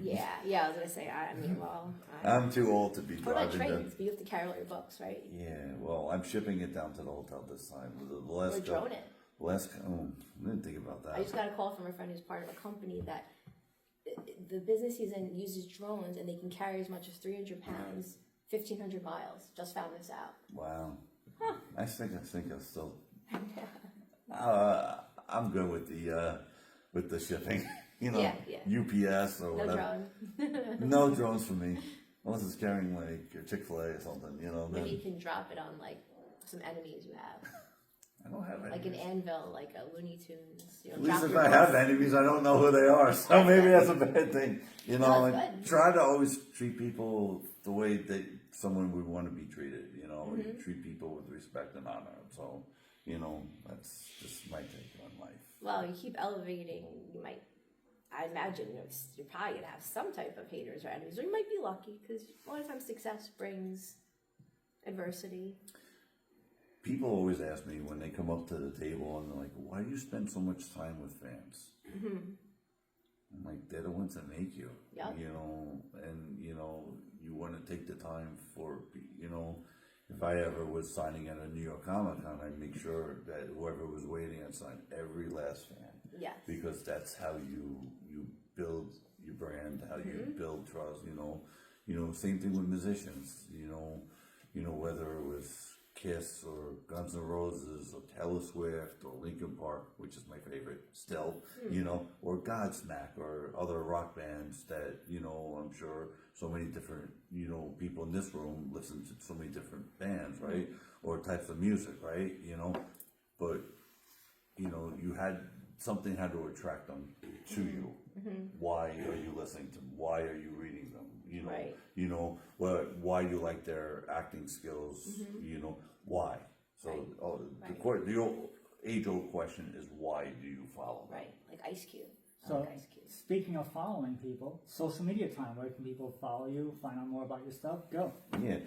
Yeah, I was gonna say, I mean, well. I'm too old to be What about driving trains? But you have to carry all your books, right? Yeah, well, I'm shipping it down to the hotel this time. The Or last drone it. I didn't think about that. I just got a call from a friend who's part of a company that the business he's in uses drones, and they can carry as much as 300 pounds, 1,500 miles. Just found this out. Wow. I think I'm still. I'm good with the shipping. You know, Yeah. UPS or No whatever. drone. No drones for me, unless it's carrying like Chick-fil-A or something. You know. Maybe Then you can drop it on like some enemies you have. I don't have any. Like an anvil, like a Looney Tunes. You know, At least drop if your I books. have enemies, I don't know who they are. So maybe that's a bad thing. You know, No, and that's good. try to always treat people the way that someone would want to be treated. You know, you treat people with respect and honor. So, you know, that's just my take on life. Well, you keep elevating, you might, I imagine you're probably going to have some type of haters or enemies, or you might be lucky, because a lot of times success brings adversity. People always ask me when they come up to the table and they're like, why do you spend so much time with fans? I'm like, they're the ones that make you, Yep. you know, and, you know, you want to take the time for, you know, if I ever was signing at a New York Comic Con, I'd make sure that whoever was waiting, I'd sign every last fan. Yes. Because that's how you build your brand, how you build trust, you know, same thing with musicians, you know, whether it was Kiss or Guns N' Roses or Taylor Swift or Linkin Park, which is my favorite still, you know, or Godsmack or other rock bands that, you know, I'm sure so many different, you know, people in this room listen to so many different bands, right? Or types of music, right? You know, but, you know, something had to attract them to you. Why are you listening to them? Why are you reading them? You know, Right. you know, why you like their acting skills, you know, why? So the old age-old question is, why do you follow them? Right, like Ice Cube. I So, like Ice Cube. speaking of following people, social media time, where can people follow you, find out more about your stuff? Go. Yeah.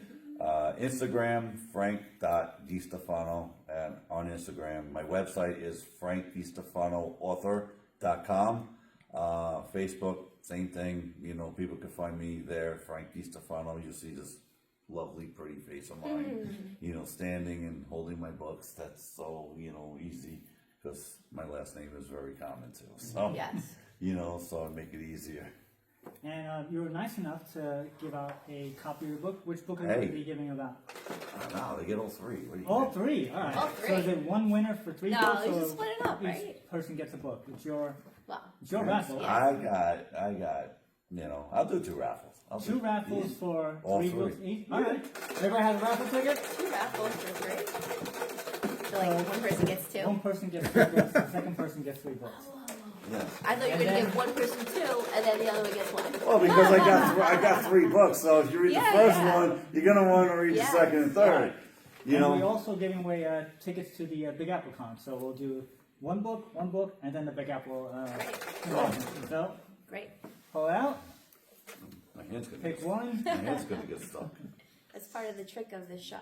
Instagram, frank.destefano, and on Instagram. My website is frankdestefanoauthor.com. Facebook, same thing. You know, people can find me there, Frank Destefano. You'll see this lovely, pretty face of mine, you know, standing and holding my books. That's so, you know, easy because my last name is very common too. So, Yes. you know, so I make it easier. And you were nice enough to give out a copy of your book. Which book are you Hey. going to be giving about? No, they get all three. What do you All think? three. All right. All So three. is it one winner for three No, books? you or just split it up, each right? person gets a book. It's your Well, raffle. Yeah. I got, you know, I'll do two raffles. Two raffles for All three three. books each. All right. Everybody has a raffle ticket? 2 raffles for 3. So like one person gets 2. One person gets 3 books. The second person gets 3 books. Yeah. I thought you were And going to then- give one person 2, and then the other one gets 1. Well, because I got 3 books, so if you read Yeah, the first yeah. one, you're gonna want to read Yes. the second and third. You And we're know, also giving away tickets to the Big Apple Con. So we'll do one book, and then the Big Apple convention. So Great. pull out, my hand's gonna pick get, one. my hand's gonna get stuck. That's part of the trick of this show.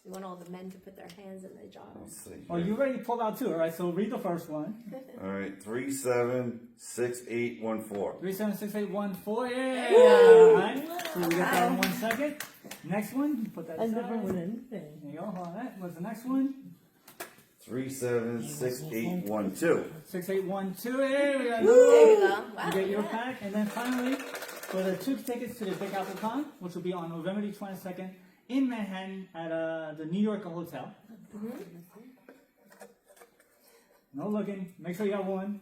We want all the men to put their hands in their jars. Let's see. Oh, you already pulled out 2, all right? So read the first one. All right, 376814. 376814. Yeah. All right. So we get that in 1 second. Next one. Put that aside. There you go. Hold on. What's the next one? 376812. 6812. Here we go. There you go. Wow. You get your pack, and then finally, for the 2 tickets to the Big Apple Con, which will be on November the 22nd in Manhattan at the New York Hotel. No looking. Make sure you got one.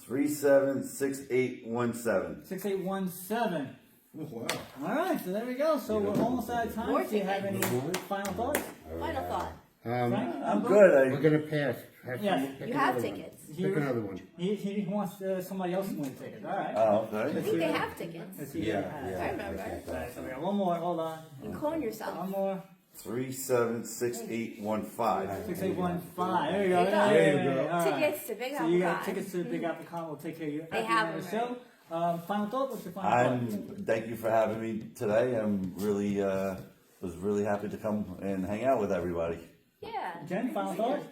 376817. 6817. Wow. All right, so there we go. So we're almost out of time. More Do you have any tickets. final thoughts? Final thought. Frank? I'm good. We're gonna pass. Yes. You have tickets. Pick another one. He wants somebody else to win tickets. All right. Oh, I okay. think they have tickets. Let's see. Yeah, I remember. All right, so we got one more. Hold on. You can clone yourself. One more. 376815. 6815. There you go. There you go. Yeah, There you yeah, go. yeah, all right. Tickets to Big So Apple you got Con. tickets to the Big Apple Con. We'll take care of you. They at the have end of the them show. Final thought? What's your final thought? Thank you for having me today. I'm really, was really happy to come and hang out with everybody. Yeah. Jen, final thought?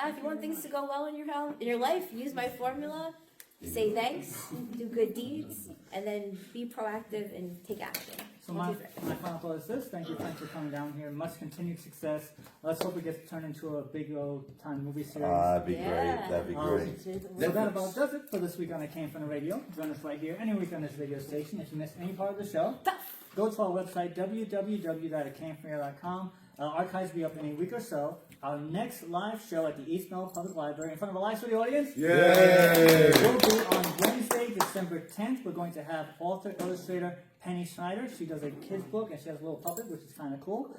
If you want things to go well in your life, use my formula. say thanks, do good deeds, and then be proactive and take action. So my final thought is this. Thank you, Frank, for coming down here. Much continued success. Let's hope it gets turned into a big old time movie series. That'd be great. That'd be great. So that about does it for this week on It Came From the Radio. Join us right here any week on this radio station. If you missed any part of the show, go to our website, www.itcamefromradio.com. Archives will be up in a week or so. Our next live show at the East Meadow Public Library in front of a live studio audience will be on Wednesday, December 10th. We're going to have author, illustrator Penny Schneider. She does a kid's book and she has a little puppet, which is kind of cool.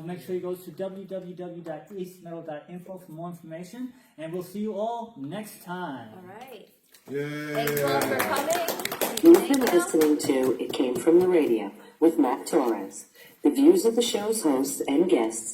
Make sure you go to www.eastmeadow.info for more information. And we'll see you all next time. All right. Thank you all for coming. You've been listening to It Came From the Radio with Matt Torres. The views of the show's hosts and guests